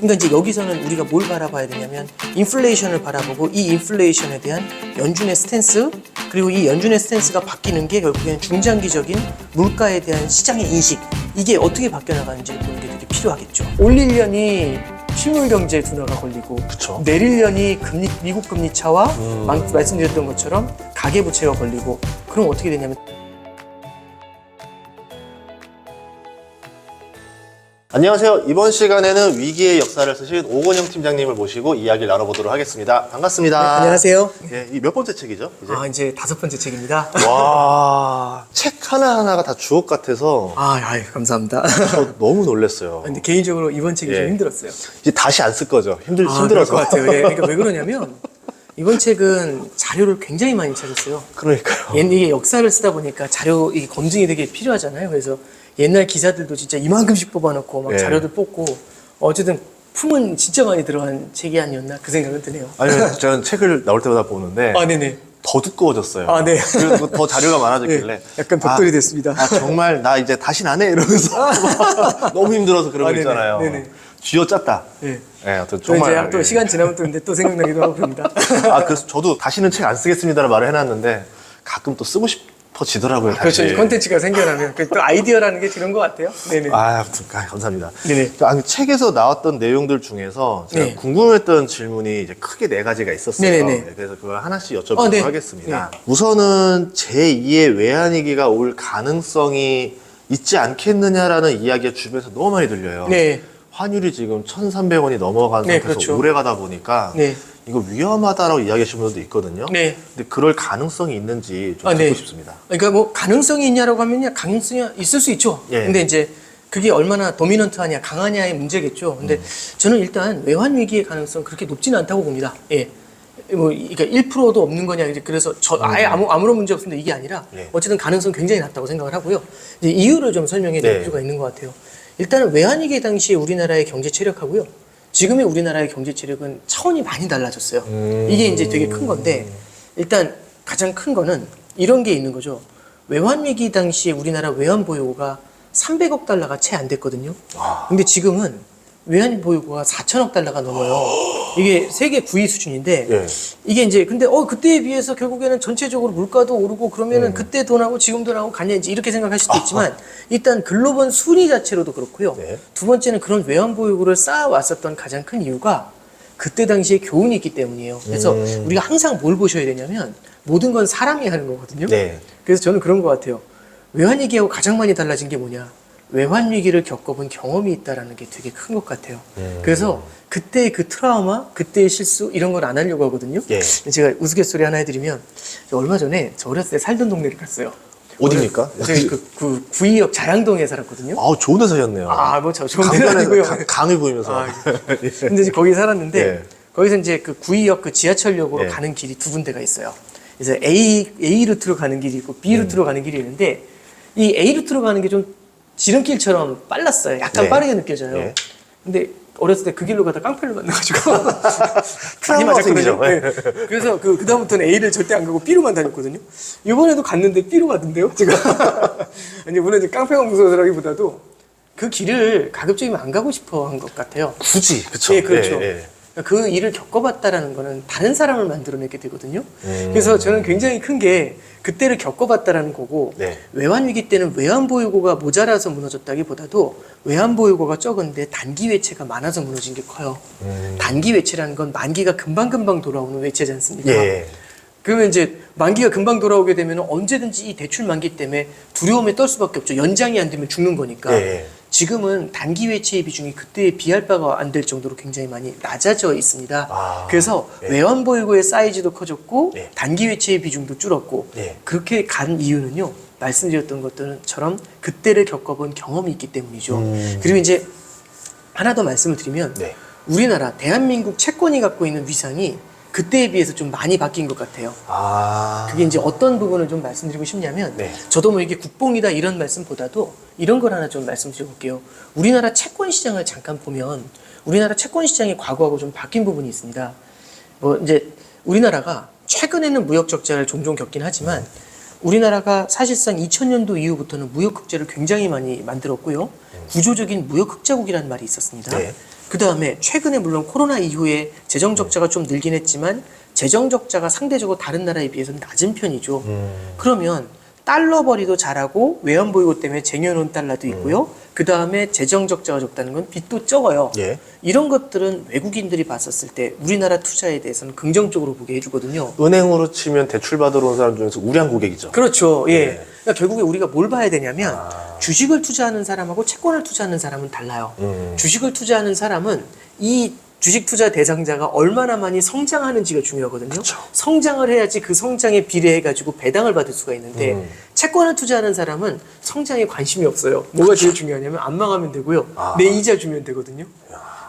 그러니까 이제 여기서는 우리가 뭘 바라봐야 되냐면 인플레이션을 바라보고 이 인플레이션에 대한 연준의 스탠스 그리고 이 연준의 스탠스가 바뀌는 게 결국에는 중장기적인 물가에 대한 시장의 인식 이게 어떻게 바뀌어 나가는지를 보는 게 되게 필요하겠죠. 올 1년이 실물 경제 둔화가 걸리고 그쵸. 내릴 년이 미국 금리 차와 말씀드렸던 것처럼 가계 부채가 걸리고 그럼 어떻게 되냐면 안녕하세요. 이번 시간에는 위기의 역사를 쓰신 오건영 팀장님을 모시고 이야기를 나눠보도록 하겠습니다. 반갑습니다. 네, 안녕하세요. 예, 이 몇 번째 책이죠? 이제? 이제 5번째 책입니다. 와, 책 하나하나가 다 주옥 같아서 감사합니다. 저 너무 놀랐어요. 근데 개인적으로 이번 책이 좀 힘들었어요. 이제 다시 안 쓸 거죠? 그럴 힘들어서. 것 같아요. 예, 그러니까 왜 그러냐면 이번 책은 자료를 굉장히 많이 찾았어요. 그러니까요. 이게 역사를 쓰다 보니까 자료 이게 검증이 되게 필요하잖아요. 그래서 옛날 기사들도 진짜 이만큼씩 뽑아놓고 막 자료들 뽑고 어쨌든 품은 진짜 많이 들어간 책이 아니었나 그 생각은 드네요. 아니, 저는 책을 나올 때마다 보는데 네네. 더 두꺼워졌어요. 네. 그리고 더 자료가 많아졌길래 네, 약간 벽돌이 됐습니다. 정말 나 이제 다시는 안 해 이러면서 너무 힘들어서 그런 거 네네. 있잖아요. 네네. 쥐어짰다. 네. 네, 아무튼 정말 정말 또 시간 지나면 또 근데 또 생각나기도 하고 그럽니다. 그래서 저도 다시는 책 안 쓰겠습니다라는 말을 해놨는데 가끔 또 쓰고 싶어지더라고요. 그렇죠. 다시. 콘텐츠가 생겨나면 또 아이디어라는 게 그런 것 같아요. 네네. 아무튼 감사합니다. 네네. 책에서 나왔던 내용들 중에서 제가 네. 궁금했던 질문이 이제 크게 4가지가 있었어요. 네네네. 그래서 그걸 하나씩 여쭤보도록 네. 하겠습니다. 우선은 제2의 외환위기가 올 가능성이 있지 않겠느냐라는 이야기가 주변에서 너무 많이 들려요. 네. 환율이 지금 1,300원이 넘어간 네, 상태에서 그렇죠. 오래 가다 보니까 네. 이거 위험하다라고 이야기하시는 분들도 있거든요. 네. 근데 그럴 가능성이 있는지 좀 듣고 네. 싶습니다. 그러니까 뭐 가능성이 있냐라고 하면요, 가능성이 있을 수 있죠. 예. 근데 이제 그게 얼마나 도미넌트하냐, 강하냐의 문제겠죠. 근데 저는 일단 외환 위기의 가능성 그렇게 높지는 않다고 봅니다. 예. 그러니까 1%도 없는 거냐, 이제 그래서 아예 아무런 문제 없습니다. 이게 아니라 예. 어쨌든 가능성 굉장히 낮다고 생각을 하고요. 이제 이유를 좀 설명해 드릴 필요가 있는 것 같아요. 일단은 외환 위기 당시에 우리나라의 경제 체력하고요. 지금의 우리나라의 경제 체력은 차원이 많이 달라졌어요. 이게 이제 되게 큰 건데 일단 가장 큰 거는 이런 게 있는 거죠. 외환 위기 당시에 우리나라 외환 보유고가 300억 달러가 채 안 됐거든요. 근데 지금은 외환 보유고가 4천억 달러가 넘어요. 이게 세계 9위 수준인데 예. 이게 이제 근데 그때에 비해서 결국에는 전체적으로 물가도 오르고 그러면은 그때 돈하고 지금 돈하고 같냐 이제 이렇게 생각할 수도 있지만 일단 글로벌 순위 자체로도 그렇고요. 네. 두 번째는 그런 외환 보유고를 쌓아왔었던 가장 큰 이유가 그때 당시에 교훈이 있기 때문이에요. 그래서 우리가 항상 뭘 보셔야 되냐면 모든 건 사람이 하는 거거든요. 네. 그래서 저는 그런 것 같아요. 외환 위기하고 가장 많이 달라진 게 뭐냐? 외환 위기를 겪어본 경험이 있다라는 게 되게 큰 것 같아요. 그래서 그때의 그 트라우마, 그때의 실수 이런 걸 안 하려고 하거든요. 예. 제가 우스갯소리 하나 해드리면 저 얼마 전에 저 어렸을 때 살던 동네를 갔어요. 어디입니까? 저희 그 구의역 자양동에 살았거든요. 좋은 데 사셨네요. 저 좋은 데는 아니고요. 강을 보이면서. 근데 이제 거기 살았는데 예. 거기서 이제 그 구의역 그 지하철역으로 예. 가는 길이 두 군데가 있어요. 그래서 A 루트로 가는 길이 있고 B 루트로 가는 길이 있는데 이 A 루트로 가는 게 좀 지름길처럼 빨랐어요. 약간 네. 빠르게 느껴져요. 네. 근데 어렸을 때 그 길로 가다 깡패를 만나가지고 많이 트라우마가 맞았거든요. 생기죠. 네. 그래서 그다음부터는 A를 절대 안 가고 B로만 다녔거든요. 이번에도 갔는데 B로 가던데요, 제가. 아니, 물론 이제 깡패가 무서워서라기보다도 그 길을 가급적이면 안 가고 싶어 한 것 같아요. 굳이, 그쵸. 예, 그렇죠. 예. 그 일을 겪어봤다라는 거는 다른 사람을 만들어내게 되거든요. 그래서 저는 굉장히 큰 게 그때를 겪어봤다라는 거고 네. 외환 위기 때는 외환 보유고가 모자라서 무너졌다기보다도 외환 보유고가 적은데 단기 외채가 많아서 무너진 게 커요. 단기 외채라는 건 만기가 금방금방 돌아오는 외채지 않습니까? 예. 그러면 이제 만기가 금방 돌아오게 되면 언제든지 이 대출 만기 때문에 두려움에 떨 수밖에 없죠. 연장이 안 되면 죽는 거니까. 예. 지금은 단기 외채의 비중이 그때에 비할 바가 안 될 정도로 굉장히 많이 낮아져 있습니다. 그래서 예. 외환 보유고의 사이즈도 커졌고 예. 단기 외채의 비중도 줄었고 예. 그렇게 간 이유는요. 말씀드렸던 것들처럼 그때를 겪어본 경험이 있기 때문이죠. 그리고 이제 하나 더 말씀을 드리면 네. 우리나라 대한민국 채권이 갖고 있는 위상이 그때에 비해서 좀 많이 바뀐 것 같아요. 그게 이제 어떤 부분을 좀 말씀드리고 싶냐면 네. 저도 뭐 이게 국뽕이다 이런 말씀보다도 이런 걸 하나 좀 말씀드려볼게요. 우리나라 채권 시장을 잠깐 보면 우리나라 채권 시장이 과거하고 좀 바뀐 부분이 있습니다. 뭐 이제 우리나라가 최근에는 무역 적자를 종종 겪긴 하지만 우리나라가 사실상 2000년도 이후부터는 무역 흑자를 굉장히 많이 만들었고요. 구조적인 무역 흑자국이라는 말이 있었습니다. 네. 그 다음에 최근에 물론 코로나 이후에 재정 적자가 좀 늘긴 했지만 재정 적자가 상대적으로 다른 나라에 비해서는 낮은 편이죠. 그러면 달러 벌이도 잘하고 외환 보유고 때문에 쟁여놓은 달러도 있고요. 그 다음에 재정 적자가 적다는 건 빚도 적어요. 예. 이런 것들은 외국인들이 봤었을 때 우리나라 투자에 대해서는 긍정적으로 보게 해주거든요. 은행으로 치면 대출 받으러 온 사람 중에서 우량 고객이죠. 그렇죠. 예. 네. 그러니까 결국에 우리가 뭘 봐야 되냐면 주식을 투자하는 사람하고 채권을 투자하는 사람은 달라요. 주식을 투자하는 사람은 이 주식 투자 대상자가 얼마나 많이 성장하는지가 중요하거든요. 그쵸. 성장을 해야지 그 성장에 비례해가지고 배당을 받을 수가 있는데 채권을 투자하는 사람은 성장에 관심이 없어요. 뭐가 제일 중요하냐면 안 망하면 되고요. 내 이자 주면 되거든요.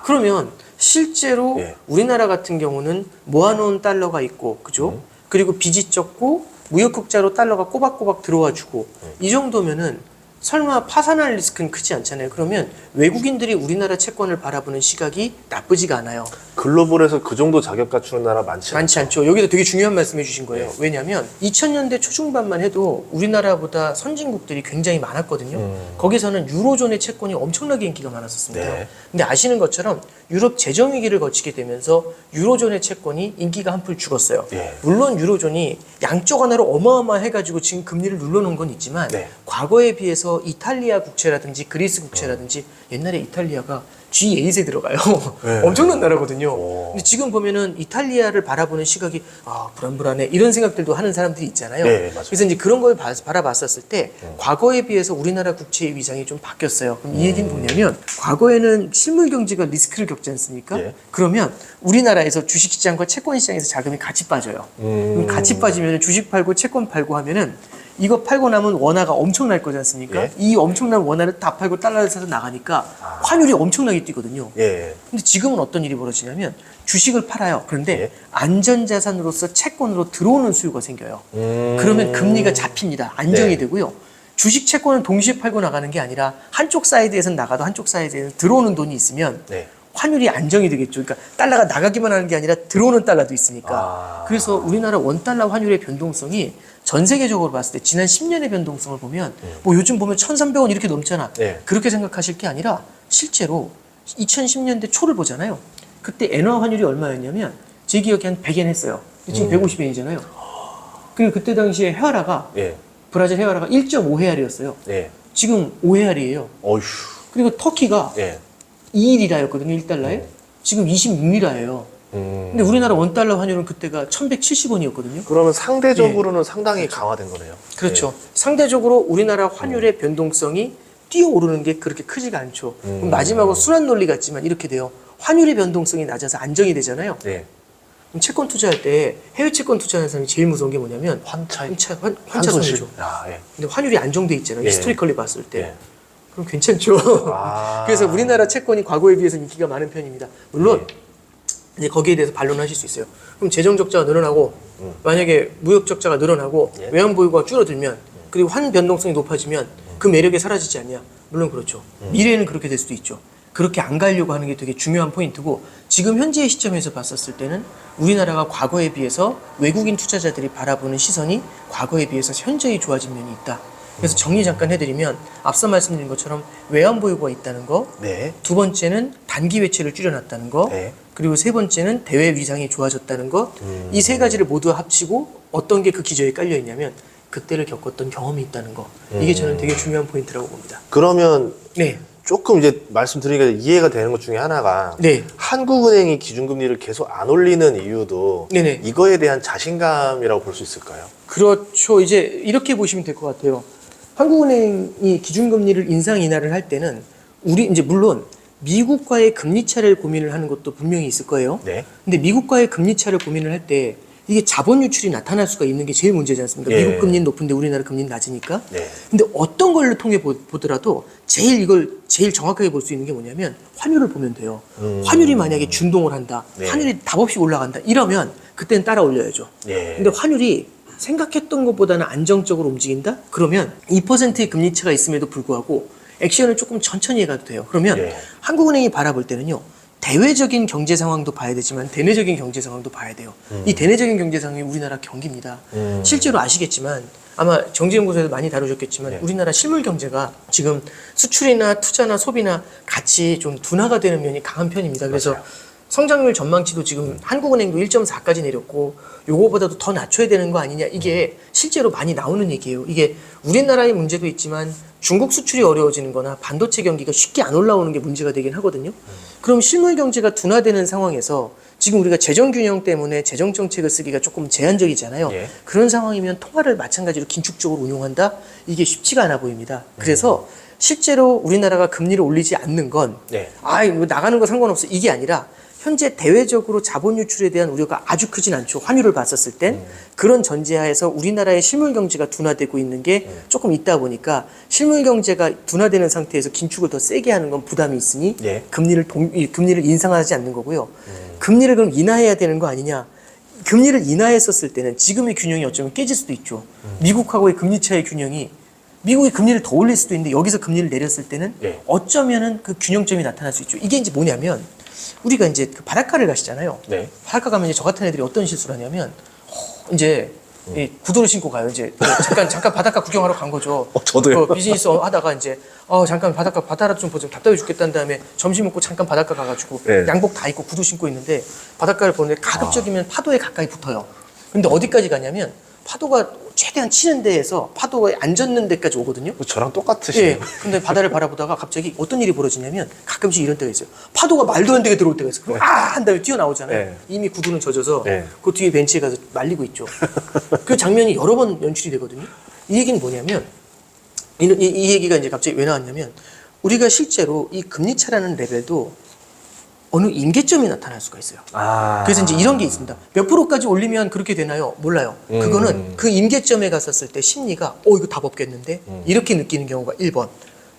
그러면 실제로 예. 우리나라 같은 경우는 모아놓은 달러가 있고, 그죠? 그리고 빚이 적고 무역흑자로 달러가 꼬박꼬박 들어와주고 이 정도면은 설마 파산할 리스크는 크지 않잖아요. 그러면 외국인들이 우리나라 채권을 바라보는 시각이 나쁘지가 않아요. 글로벌에서 그 정도 자격 갖추는 나라 많지 않죠. 여기서 되게 중요한 말씀 해주신 거예요. 네. 왜냐하면 2000년대 초중반만 해도 우리나라보다 선진국들이 굉장히 많았거든요. 거기서는 유로존의 채권이 엄청나게 인기가 많았었습니다. 네. 근데 아시는 것처럼 유럽 재정위기를 거치게 되면서 유로존의 채권이 인기가 한풀 죽었어요. 네. 물론 유로존이 양쪽 하나로 어마어마해가지고 지금 금리를 눌러놓은 건 있지만 네. 과거에 비해서 이탈리아 국채라든지 그리스 국채라든지 옛날에 이탈리아가 G8에 들어가요. 네. 엄청난 나라거든요. 오. 근데 지금 보면은 이탈리아를 바라보는 시각이 불안불안해 이런 생각들도 하는 사람들이 있잖아요. 네, 맞아요. 그래서 이제 그런 걸 바라봤었을 때 과거에 비해서 우리나라 국채의 위상이 좀 바뀌었어요. 그럼 이 얘기는 뭐냐면 과거에는 실물 경제가 리스크를 겪지 않습니까? 네. 그러면 우리나라에서 주식시장과 채권시장에서 자금이 같이 빠져요. 그럼 같이 빠지면 주식 팔고 채권 팔고 하면은 이거 팔고 나면 원화가 엄청날 거지 않습니까? 예. 이 엄청난 원화를 다 팔고 달러를 사서 나가니까 환율이 엄청나게 뛰거든요. 예. 근데 지금은 어떤 일이 벌어지냐면 주식을 팔아요. 그런데 예. 안전자산으로서 채권으로 들어오는 수요가 생겨요. 그러면 금리가 잡힙니다. 안정이 네. 되고요. 주식 채권은 동시에 팔고 나가는 게 아니라 한쪽 사이드에서는 나가도 한쪽 사이드에서는 들어오는 돈이 있으면 네. 환율이 안정이 되겠죠. 그러니까 달러가 나가기만 하는 게 아니라 들어오는 달러도 있으니까. 그래서 우리나라 원달러 환율의 변동성이 전 세계적으로 봤을 때 지난 10년의 변동성을 보면 뭐 요즘 보면 1,300원 이렇게 넘잖아. 네. 그렇게 생각하실 게 아니라 실제로 2010년대 초를 보잖아요. 그때 엔화 환율이 얼마였냐면 제 기억에 한 100엔 했어요. 지금 150엔이잖아요. 그리고 그때 당시에 헤아라가 예. 브라질 헤아라가 1.5헤아리였어요. 예. 지금 5헤아리예요. 어휴. 그리고 터키가 예. 2리라였거든요. 1달러에. 지금 26리라예요. 근데 우리나라 원달러 환율은 그때가 1,170원이었거든요. 그러면 상대적으로는 상당히 강화된 거네요. 그렇죠. 상대적으로 우리나라 환율의 변동성이 뛰어오르는 게 그렇게 크지가 않죠. 그럼 마지막으로 순환 논리 같지만 이렇게 돼요. 환율의 변동성이 낮아서 안정이 되잖아요. 예. 그럼 채권 투자할 때 해외 채권 투자하는 사람이 제일 무서운 게 뭐냐면 환차익. 환차 손해죠. 아, 예. 근데 환율이 안정돼 있잖아요. 예. 히스토리컬리 봤을 때. 예. 그럼 괜찮죠. 그래서 우리나라 채권이 과거에 비해서 인기가 많은 편입니다. 물론 이제 거기에 대해서 반론하실 수 있어요. 그럼 재정 적자가 늘어나고 만약에 무역 적자가 늘어나고 예. 외환 보유고가 줄어들면 그리고 환 변동성이 높아지면 그 매력이 사라지지 않냐? 물론 그렇죠. 미래에는 그렇게 될 수도 있죠. 그렇게 안 가려고 하는 게 되게 중요한 포인트고 지금 현재의 시점에서 봤었을 때는 우리나라가 과거에 비해서 외국인 투자자들이 바라보는 시선이 과거에 비해서 현저히 좋아진 면이 있다. 그래서 정리 잠깐 해드리면 앞서 말씀드린 것처럼 외환 보유고가 있다는 거, 네. 두 번째는 단기 외채를 줄여놨다는 거, 네. 그리고 세 번째는 대외 위상이 좋아졌다는 거, 이 세 가지를 모두 합치고 어떤 게 그 기저에 깔려 있냐면 그때를 겪었던 경험이 있다는 거. 이게 저는 되게 중요한 포인트라고 봅니다. 그러면 네. 조금 이제 말씀드리니까 이해가 되는 것 중에 하나가 네. 한국은행이 기준금리를 계속 안 올리는 이유도 네네. 이거에 대한 자신감이라고 볼 수 있을까요? 그렇죠. 이제 이렇게 보시면 될 것 같아요. 한국은행이 기준금리를 인상 인하를 할 때는 우리 이제 물론 미국과의 금리 차를 고민을 하는 것도 분명히 있을 거예요. 네. 근데 미국과의 금리 차를 고민을 할 때 이게 자본 유출이 나타날 수가 있는 게 제일 문제지 않습니까? 예. 미국 금리는 높은데 우리나라 금리는 낮으니까. 네. 근데 어떤 걸 통해 보더라도 제일 정확하게 볼 수 있는 게 뭐냐면 환율을 보면 돼요. 환율이 만약에 준동을 한다. 네. 환율이 답없이 올라간다. 이러면 그때는 따라 올려야죠. 예. 근데 환율이 생각했던 것보다는 안정적으로 움직인다? 그러면 2%의 금리 차가 있음에도 불구하고 액션을 조금 천천히 해가도 돼요. 그러면 예. 한국은행이 바라볼 때는요. 대외적인 경제 상황도 봐야 되지만 대내적인 경제 상황도 봐야 돼요. 이 대내적인 경제 상황이 우리나라 경기입니다. 실제로 아시겠지만 아마 정치연구소에서 많이 다루셨겠지만 네. 우리나라 실물 경제가 지금 수출이나 투자나 소비나 같이 좀 둔화가 되는 면이 강한 편입니다. 그래서 맞아요. 성장률 전망치도 지금 한국은행도 1.4까지 내렸고 요거보다도 더 낮춰야 되는 거 아니냐 이게 실제로 많이 나오는 얘기예요. 이게 우리나라의 문제도 있지만 중국 수출이 어려워지는 거나 반도체 경기가 쉽게 안 올라오는 게 문제가 되긴 하거든요. 그럼 실물 경제가 둔화되는 상황에서 지금 우리가 재정 균형 때문에 재정 정책을 쓰기가 조금 제한적이잖아요. 예. 그런 상황이면 통화를 마찬가지로 긴축적으로 운용한다? 이게 쉽지가 않아 보입니다. 그래서 실제로 우리나라가 금리를 올리지 않는 건 네. 아이 뭐 나가는 거 상관없어 이게 아니라 현재 대외적으로 자본 유출에 대한 우려가 아주 크진 않죠. 환율을 봤었을 땐 그런 전제하에서 우리나라의 실물 경제가 둔화되고 있는 게 조금 있다 보니까 실물 경제가 둔화되는 상태에서 긴축을 더 세게 하는 건 부담이 있으니 예. 금리를 인상하지 않는 거고요. 금리를 그럼 인하해야 되는 거 아니냐? 금리를 인하했었을 때는 지금의 균형이 어쩌면 깨질 수도 있죠. 미국하고의 금리 차의 균형이 미국이 금리를 더 올릴 수도 있는데 여기서 금리를 내렸을 때는 예. 어쩌면은 그 균형점이 나타날 수 있죠. 이게 이제 뭐냐면 우리가 이제 그 바닷가를 가시잖아요. 네. 바닷가 가면 이제 저 같은 애들이 어떤 실수를 하냐면 이제 이 구두를 신고 가요. 이제 잠깐 바닷가 구경하러 간 거죠. 저도요. 그 비즈니스 하다가 이제 잠깐 바다라 좀 보자. 답답해 죽겠다는 다음에 점심 먹고 잠깐 바닷가 가가지고 네. 양복 다 입고 구두 신고 있는데 바닷가를 보는데 가급적이면 파도에 가까이 붙어요. 근데 어디까지 가냐면 파도가 최대한 치는 데에서 파도가 안 젖는 데까지 오거든요. 저랑 똑같으시네요. 예. 근데 바다를 바라보다가 갑자기 어떤 일이 벌어지냐면 가끔씩 이런 때가 있어요. 파도가 말도 안 되게 들어올 때가 있어요. 그럼 한 다음에 뛰어나오잖아요. 네. 이미 구두는 젖어서 네. 그 뒤에 벤치에 가서 말리고 있죠. 그 장면이 여러 번 연출이 되거든요. 이 얘기는 뭐냐면 이 얘기가 이제 갑자기 왜 나왔냐면 우리가 실제로 이 금리차라는 레벨도 어느 임계점이 나타날 수가 있어요. 그래서 이제 이런 게 있습니다. 몇 프로까지 올리면 그렇게 되나요? 몰라요. 그거는 그 임계점에 갔었을 때 심리가 이거 답 없겠는데 이렇게 느끼는 경우가 1번.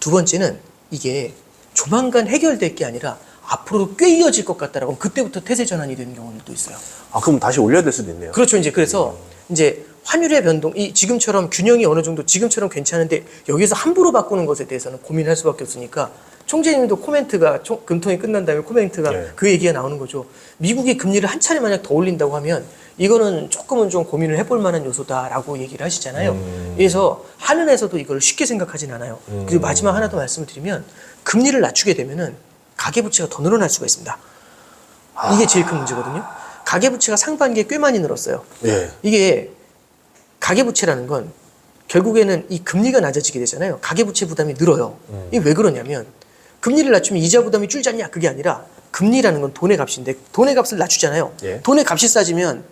두 번째는 이게 조만간 해결될 게 아니라 앞으로도 꽤 이어질 것 같다라고 그때부터 태세 전환이 되는 경우도 있어요. 그럼 다시 올려야 될 수도 있네요. 그렇죠. 이제 그래서 이제 환율의 변동, 이 지금처럼 균형이 어느 정도 지금처럼 괜찮은데 여기서 함부로 바꾸는 것에 대해서는 고민할 수밖에 없으니까 총재님도 코멘트가 금통이 끝난 다음에 코멘트가 네. 그 얘기가 나오는 거죠. 미국이 금리를 한 차례 만약 더 올린다고 하면 이거는 조금은 좀 고민을 해볼 만한 요소다라고 얘기를 하시잖아요. 그래서 한은에서도 이걸 쉽게 생각하진 않아요. 그리고 마지막 하나 더 말씀을 드리면 금리를 낮추게 되면은 가계부채가 더 늘어날 수가 있습니다. 이게 제일 큰 문제거든요. 가계부채가 상반기에 꽤 많이 늘었어요. 예. 이게 가계부채라는 건 결국에는 이 금리가 낮아지게 되잖아요. 가계부채 부담이 늘어요. 이게 왜 그러냐면 금리를 낮추면 이자 부담이 줄지 않냐 그게 아니라 금리라는 건 돈의 값인데 돈의 값을 낮추잖아요. 예. 돈의 값이 싸지면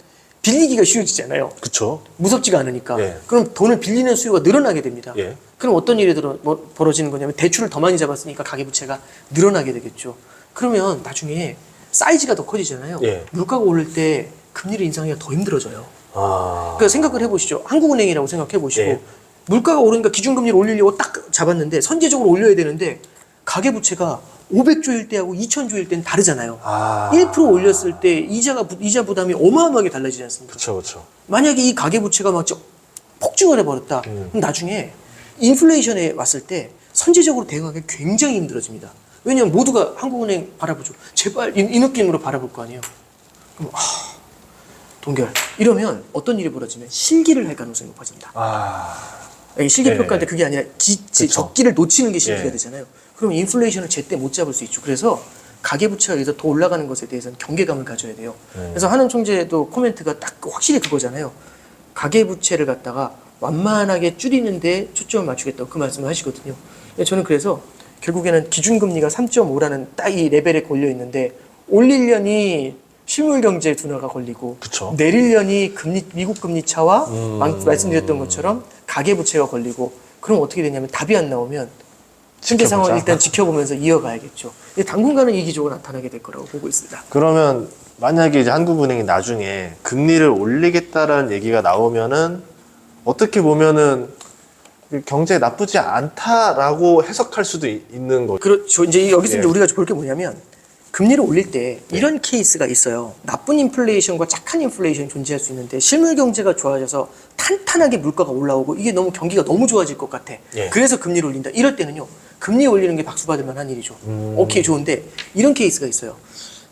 빌리기가 쉬워지잖아요. 그쵸. 무섭지가 않으니까. 예. 그럼 돈을 빌리는 수요가 늘어나게 됩니다. 예. 그럼 어떤 일이 벌어지는 거냐면 대출을 더 많이 잡았으니까 가계부채가 늘어나게 되겠죠. 그러면 나중에 사이즈가 더 커지잖아요. 예. 물가가 오를 때 금리를 인상하기가 더 힘들어져요. 아. 그러니까 생각을 해보시죠. 한국은행이라고 생각해 보시고 예. 물가가 오르니까 기준금리를 올리려고 딱 잡았는데 선제적으로 올려야 되는데 가계부채가 500조일 때하고 2000조일 때는 다르잖아요. 1% 올렸을 때 이자 부담이 어마어마하게 달라지지 않습니까? 그쵸, 그쵸. 만약에 이 가계부채가 막 폭증을 해버렸다. 그럼 나중에 인플레이션에 왔을 때 선제적으로 대응하기 굉장히 힘들어집니다. 왜냐하면 모두가 한국은행 바라보죠. 제발 이 느낌으로 바라볼 거 아니에요. 그럼 동결. 이러면 어떤 일이 벌어지면 실기를 할 가능성이 높아집니다. 실기 네. 평가인데 그게 아니라 그쵸. 적기를 놓치는 게 실기가 예. 되잖아요. 그럼 인플레이션을 제때 못 잡을 수 있죠. 그래서 가계부채가 여기서 더 올라가는 것에 대해서는 경계감을 가져야 돼요. 그래서 한은 총재도 코멘트가 딱 확실히 그거잖아요. 가계부채를 갖다가 완만하게 줄이는데 초점을 맞추겠다고 그 말씀을 하시거든요. 저는 그래서 결국에는 기준금리가 3.5라는 딱 이 레벨에 걸려 있는데 올리려니 실물 경제 둔화가 걸리고 그쵸. 내리려니 미국 금리 차와 말씀드렸던 것처럼 가계 부채가 걸리고 그럼 어떻게 되냐면 답이 안 나오면 현재 상황을 일단 지켜보면서 이어가야겠죠. 당분간은 이 기조가 나타나게 될 거라고 보고 있습니다. 그러면 만약에 이제 한국은행이 나중에 금리를 올리겠다라는 얘기가 나오면은 어떻게 보면은 경제에 나쁘지 않다라고 해석할 수도 있는 거죠. 그렇죠. 이제 여기서 예. 이제 우리가 볼 게 뭐냐면 금리를 올릴 때 이런 케이스가 있어요. 나쁜 인플레이션과 착한 인플레이션이 존재할 수 있는데 실물 경제가 좋아져서 탄탄하게 물가가 올라오고 이게 너무 경기가 너무 좋아질 것 같아. 예. 그래서 금리를 올린다. 이럴 때는요. 금리 올리는 게 박수 받을 만한 일이죠. 오케이, 좋은데 이런 케이스가 있어요.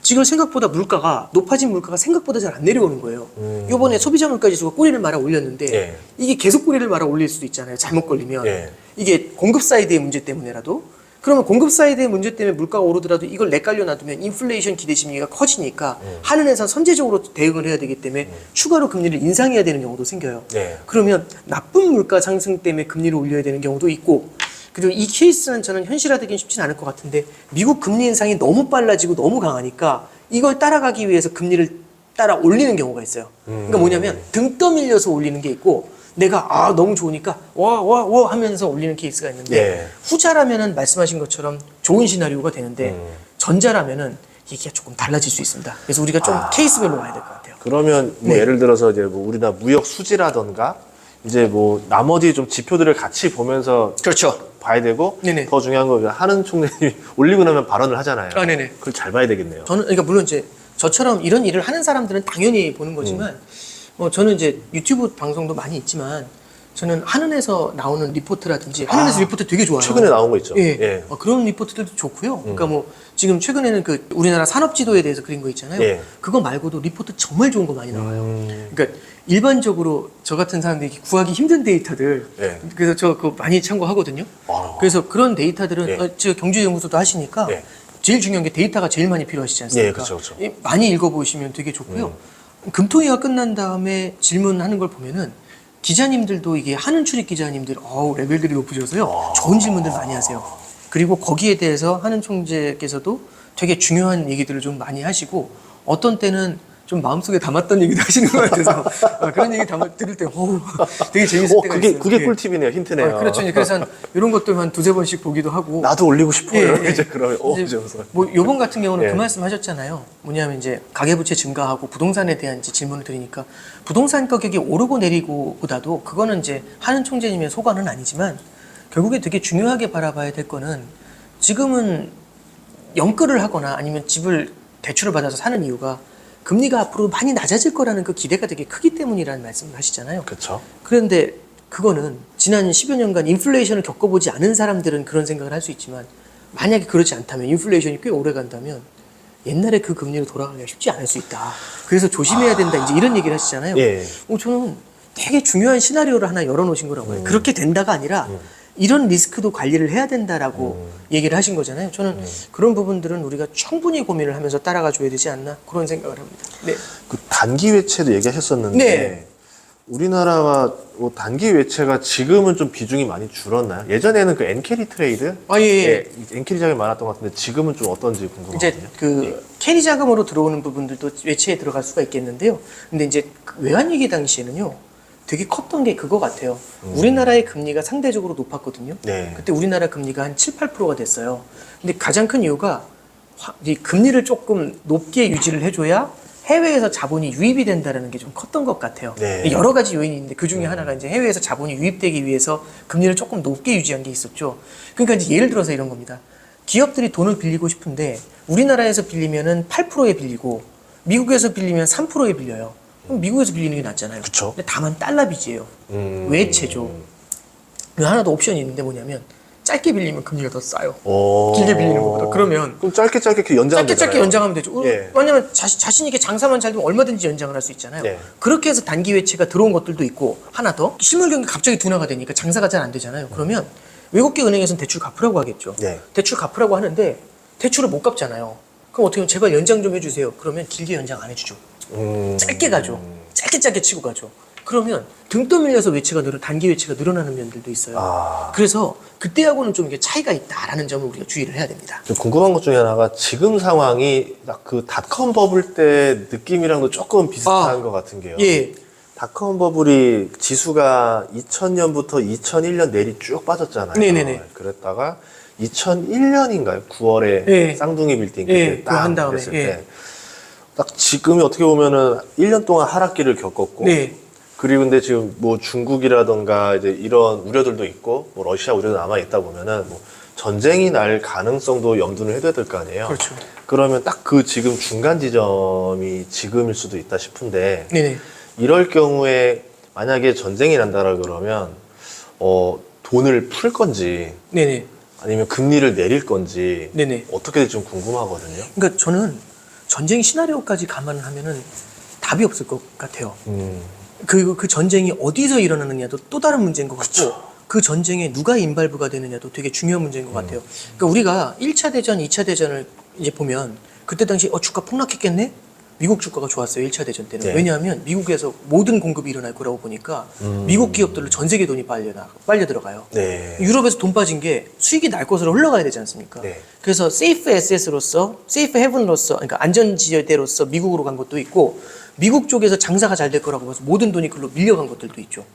지금 생각보다 물가가 높아진 물가가 생각보다 잘 안 내려오는 거예요. 요번에 소비자 물가 지수가 꼬리를 말아 올렸는데 예. 이게 계속 꼬리를 말아 올릴 수도 있잖아요. 잘못 걸리면. 예. 이게 공급 사이드의 문제 때문에라도. 그러면 공급 사이드의 문제 때문에 물가가 오르더라도 이걸 내깔려 놔두면 인플레이션 기대 심리가 커지니까 하는 회사 선제적으로 대응을 해야 되기 때문에 추가로 금리를 인상해야 되는 경우도 생겨요. 예. 그러면 나쁜 물가 상승 때문에 금리를 올려야 되는 경우도 있고, 그리고 이 케이스는 저는 현실화되기는 쉽진 않을 것 같은데 미국 금리 인상이 너무 빨라지고 너무 강하니까 이걸 따라가기 위해서 금리를 따라 올리는 경우가 있어요. 그러니까 뭐냐면 등 떠밀려서 올리는 게 있고, 내가 너무 좋으니까 와 하면서 올리는 케이스가 있는데 예. 후자라면은 말씀하신 것처럼 좋은 시나리오가 되는데 전자라면은 이게 조금 달라질 수 있습니다. 그래서 우리가 좀 케이스별로 봐야 될 것 같아요. 그러면 뭐 네. 예를 들어서 이제 뭐 우리나라 무역 수지라던가 이제 뭐 나머지 좀 지표들을 같이 보면서 그렇죠. 봐야 되고 네네. 더 중요한 건 하는 총재님이 올리고 나면 발언을 하잖아요. 네네. 그걸 잘 봐야 되겠네요. 저는 그러니까 물론 이제 저처럼 이런 일을 하는 사람들은 당연히 보는 거지만 저는 이제 유튜브 방송도 많이 있지만 저는 한은에서 나오는 리포트라든지 한은에서 리포트 되게 좋아요. 최근에 나온 거 있죠. 예. 예. 그런 리포트들도 좋고요. 그러니까 뭐 지금 최근에는 그 우리나라 산업 지도에 대해서 그린 거 있잖아요. 예. 그거 말고도 리포트 정말 좋은 거 많이 나와요. 그러니까 일반적으로 저 같은 사람들이 구하기 힘든 데이터들. 예. 그래서 저 그거 많이 참고하거든요. 아. 그래서 그런 데이터들은 예. 제가 경제연구소도 하시니까 예. 제일 중요한 게 데이터가 제일 많이 필요하시지 않습니까? 예, 그렇죠, 그렇죠. 많이 읽어보시면 되게 좋고요. 금토회가 끝난 다음에 질문하는 걸 보면은 기자님들도 이게 한은 출입 기자님들 레벨들이 높으셔서요. 좋은 질문들 많이 하세요. 그리고 거기에 대해서 한은 총재께서도 되게 중요한 얘기들을 좀 많이 하시고 어떤 때는 좀 마음속에 담았던 얘기도 하시는 것 같아서 그런 얘기 들을 때 되게 재밌을 때가 있어요. 그게 예. 꿀팁이네요. 힌트네요. 그렇죠. 그래서 이런 것도 한 두세 번씩 보기도 하고. 나도 올리고 싶어요. 예, 예. 이제 그러면 이제 이러면서. 뭐 요번 같은 경우는 예. 그 말씀 하셨잖아요. 뭐냐면 이제 가계부채 증가하고 부동산에 대한 이제 질문을 드리니까 부동산 가격이 오르고 내리고보다도 그거는 이제 한은 총재님의 소관은 아니지만 결국에 되게 중요하게 바라봐야 될 거는 지금은 연끌을 하거나 아니면 집을 대출을 받아서 사는 이유가 금리가 앞으로 많이 낮아질 거라는 그 기대가 되게 크기 때문이라는 말씀을 하시잖아요. 그렇죠. 그런데 그거는 지난 10여 년간 인플레이션을 겪어보지 않은 사람들은 그런 생각을 할 수 있지만 만약에 그렇지 않다면 인플레이션이 꽤 오래 간다면 옛날에 그 금리로 돌아가기가 쉽지 않을 수 있다. 그래서 조심해야 된다. 이제 이런 얘기를 하시잖아요. 예. 저는 되게 중요한 시나리오를 하나 열어놓으신 거라고 해요. 그렇게 된다가 아니라 이런 리스크도 관리를 해야 된다라고 얘기를 하신 거잖아요. 저는 그런 부분들은 우리가 충분히 고민을 하면서 따라가 줘야 되지 않나 그런 생각을 합니다. 네. 그 단기 외채도 얘기하셨었는데 네. 우리나라가 뭐 단기 외채가 지금은 좀 비중이 많이 줄었나요? 예전에는 그 엔캐리 트레이드, 예. 엔캐리 자금이 많았던 것 같은데 지금은 좀 어떤지 궁금하거든요. 이제 그 캐리 자금으로 들어오는 부분들도 외채에 들어갈 수가 있겠는데요. 근데 이제 그 외환위기 당시에는요, 되게 컸던 게 그거 같아요. 우리나라의 금리가 상대적으로 높았거든요. 네. 그때 우리나라 금리가 한 7, 8%가 됐어요. 근데 가장 큰 이유가 이 금리를 조금 높게 유지를 해줘야 해외에서 자본이 유입이 된다는 게 좀 컸던 것 같아요. 네. 여러 가지 요인이 있는데 그 중에 하나가 이제 해외에서 자본이 유입되기 위해서 금리를 조금 높게 유지한 게 있었죠. 그러니까 이제 예를 들어서 이런 겁니다. 기업들이 돈을 빌리고 싶은데 우리나라에서 빌리면은 8%에 빌리고 미국에서 빌리면 3%에 빌려요. 그럼 미국에서 빌리는 게 낫잖아요. 그쵸. 근데 다만 달러 빚이에요. 외채죠. 하나 더 옵션이 있는데 뭐냐면 짧게 빌리면 금리가 더 싸요. 길게 빌리는 것보다. 그러면 그럼 짧게 이렇게 연장하면 짧게 되잖아요. 연장하면 되죠. 예. 왜냐면 자신 있게 장사만 잘 되면 얼마든지 연장을 할 수 있잖아요. 네. 그렇게 해서 단기 외채가 들어온 것들도 있고 하나 더 실물 경기 갑자기 둔화가 되니까 장사가 잘 안 되잖아요. 그러면 외국계 은행에서는 대출 갚으라고 하겠죠. 네. 대출 갚으라고 하는데 대출을 못 갚잖아요. 그럼 어떻게 하면 제발 연장 좀 해주세요. 그러면 길게 연장 안 해주죠. 짧게 가죠. 짧게 치고 가죠. 그러면 등 떠밀려서 단기 외채가 늘어나는 면들도 있어요. 그래서 그때하고는 좀 이게 차이가 있다라는 점을 우리가 주의를 해야 됩니다. 좀 궁금한 것 중에 하나가 지금 상황이 딱 그 닷컴 버블 때 느낌이랑도 조금 비슷한 것 같은 게요. 예. 닷컴 버블이 지수가 2000년부터 2001년 내리 쭉 빠졌잖아요. 네네네. 그랬다가 2001년인가요? 9월에 예. 쌍둥이 빌딩 예, 그때 그거 한 딱 다음에, 했을 예. 때. 딱 지금이 어떻게 보면은 1년 동안 하락기를 겪었고 네. 그리고 근데 지금 뭐 중국이라던가 이제 이런 우려들도 있고 뭐 러시아 우려도 남아 있다 보면은 뭐 전쟁이 날 가능성도 염두를 해둬야 될 거 아니에요. 그렇죠. 그러면 딱 그 지금 중간 지점이 지금일 수도 있다 싶은데 네네. 이럴 경우에 만약에 전쟁이 난다라 그러면 돈을 풀 건지 네네. 아니면 금리를 내릴 건지 네네. 어떻게 될지 좀 궁금하거든요. 그러니까 저는 전쟁 시나리오까지 감안을 하면은 답이 없을 것 같아요. 그리고 그 전쟁이 어디서 일어나느냐도 또 다른 문제인 것 같고 그 전쟁에 누가 인발부가 되느냐도 되게 중요한 문제인 것 같아요. 그러니까 우리가 1차 대전, 2차 대전을 이제 보면 그때 당시 주가 폭락했겠네? 미국 주가가 좋았어요. 1차 대전 때는. 네. 왜냐하면 미국에서 모든 공급이 일어날 거라고 보니까 미국 기업들로 전 세계 돈이 빨려 들어가요. 네. 유럽에서 돈 빠진 게 수익이 날 것으로 흘러가야 되지 않습니까? 네. 그래서 세이프 에셋으로서, 세이프 헤븐으로서, 그러니까 안전지대로서 미국으로 간 것도 있고 미국 쪽에서 장사가 잘 될 거라고 해서 모든 돈이 글로 밀려간 것들도 있죠.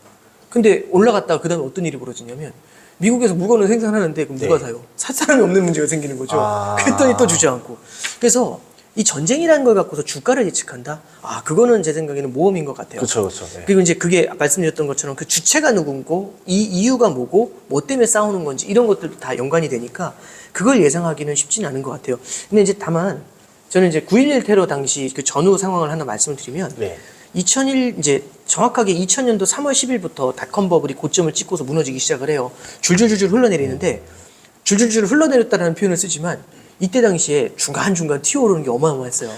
근데 올라갔다가 그 다음에 어떤 일이 벌어지냐면 미국에서 물건을 생산하는데 그럼 누가 네. 사요? 살 사람이 없는 문제가 생기는 거죠. 아. 그랬더니 또 주지 않고. 그래서 이 전쟁이라는 걸 갖고서 주가를 예측한다? 그거는 제 생각에는 모험인 것 같아요. 그렇죠. 네. 그리고 이제 그게 말씀드렸던 것처럼 그 주체가 누군고, 이 이유가 뭐고, 뭐 때문에 싸우는 건지 이런 것들도 다 연관이 되니까 그걸 예상하기는 쉽지는 않은 것 같아요. 근데 이제 다만 저는 이제 9.11 테러 당시 그 전후 상황을 하나 말씀을 드리면 네. 2001 이제 정확하게 2000년도 3월 10일부터 닷컴 버블이 고점을 찍고서 무너지기 시작을 해요. 줄줄줄줄 흘러내리는데 줄줄줄 흘러내렸다라는 표현을 쓰지만 이때 당시에 중간중간 튀어오르는 게 어마어마했어요.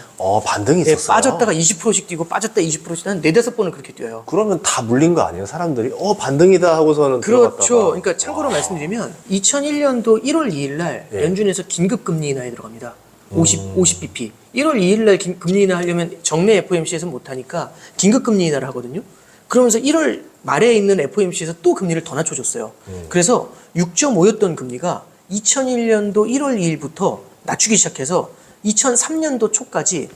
반등이 네, 있었어요. 빠졌다가 20%씩 뛰고 빠졌다 20%씩 한 4-5번은 그렇게 뛰어요. 그러면 다 물린 거 아니에요? 사람들이 반등이다 하고서는 그렇죠. 들어갔다가. 그러니까 참고로 말씀드리면 2001년도 1월 2일 날 네. 연준에서 긴급 금리 인하에 들어갑니다. 50bp. 1월 2일 날 금리 인하 하려면 정례 FOMC에서 못 하니까 긴급 금리 인하를 하거든요. 그러면서 1월 말에 있는 FOMC에서 또 금리를 더 낮춰줬어요. 그래서 6.5였던 금리가 2001년도 1월 2일부터 낮추기 시작해서 2003년도 초까지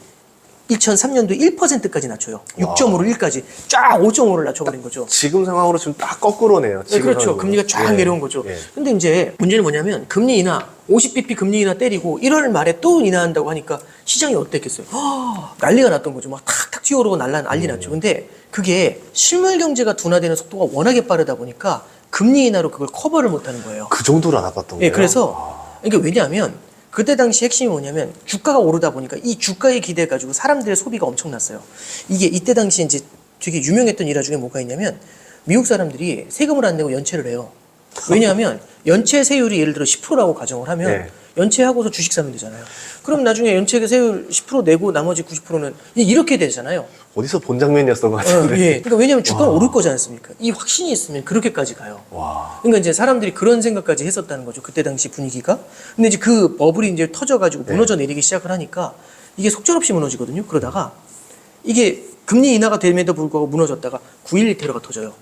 2003년도 1%까지 낮춰요. 6.5를 1까지 쫙 5.5를 낮춰버린 거죠. 지금 상황으로 지금 딱 거꾸로네요. 네, 지금 그렇죠. 상황으로. 금리가 쫙 예. 내려온 거죠. 예. 근데 이제 문제는 뭐냐면 금리 인하, 50bp 금리 인하 때리고 1월 말에 또 인하한다고 하니까 시장이 어땠겠어요? 난리가 났던 거죠. 막 탁탁 튀어오르고 난리 났죠. 근데 그게 실물 경제가 둔화되는 속도가 워낙에 빠르다 보니까 금리 인하로 그걸 커버를 못 하는 거예요. 그 정도로 안 아팠던 거예요? 예, 그래서 이게 왜냐하면 그때 당시 핵심이 뭐냐면 주가가 오르다 보니까 이 주가에 기대 가지고 사람들의 소비가 엄청났어요. 이게 이때 당시 이제 되게 유명했던 일화 중에 뭐가 있냐면 미국 사람들이 세금을 안 내고 연체를 해요. 왜냐하면 연체 세율이 예를 들어 10%라고 가정을 하면 네. 연체하고서 주식 사면 되잖아요. 그럼 나중에 연체 세율 10% 내고 나머지 90%는 이렇게 되잖아요. 어디서 본 장면이었던 것 같은데. 예. 그러니까 왜냐하면 주가는 오를 거지 않습니까? 이 확신이 있으면 그렇게까지 가요. 와. 그러니까 이제 사람들이 그런 생각까지 했었다는 거죠. 그때 당시 분위기가. 근데 이제 그 버블이 이제 터져가지고 무너져 내리기 시작을 하니까 이게 속절없이 무너지거든요. 그러다가 이게 금리 인하가 됨에도 불구하고 무너졌다가 9.11 테러가 터져요.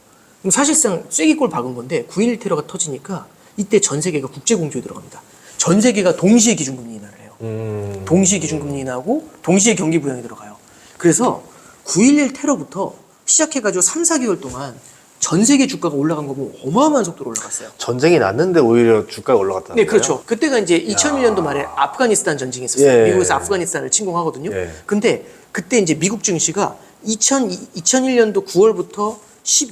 그럼 사실상 쐐기골 박은 건데 9.11 테러가 터지니까 이때 전 세계가 국제공조에 들어갑니다. 전 세계가 동시에 기준금리 인하를 해요. 동시에 기준금리 인하하고 동시에 경기 부양에 들어가요. 그래서 9.11 테러부터 시작해가지고 3, 4개월 동안 전 세계 주가가 올라간 거 보면 어마어마한 속도로 올라갔어요. 전쟁이 났는데 오히려 주가가 올라갔다는 네, 거예요? 그렇죠. 그때가 이제 2001년도 말에 아프가니스탄 전쟁이 있었어요. 예. 미국에서 아프가니스탄을 침공하거든요. 예. 근데 그때 이제 미국 증시가 2001년도 9월부터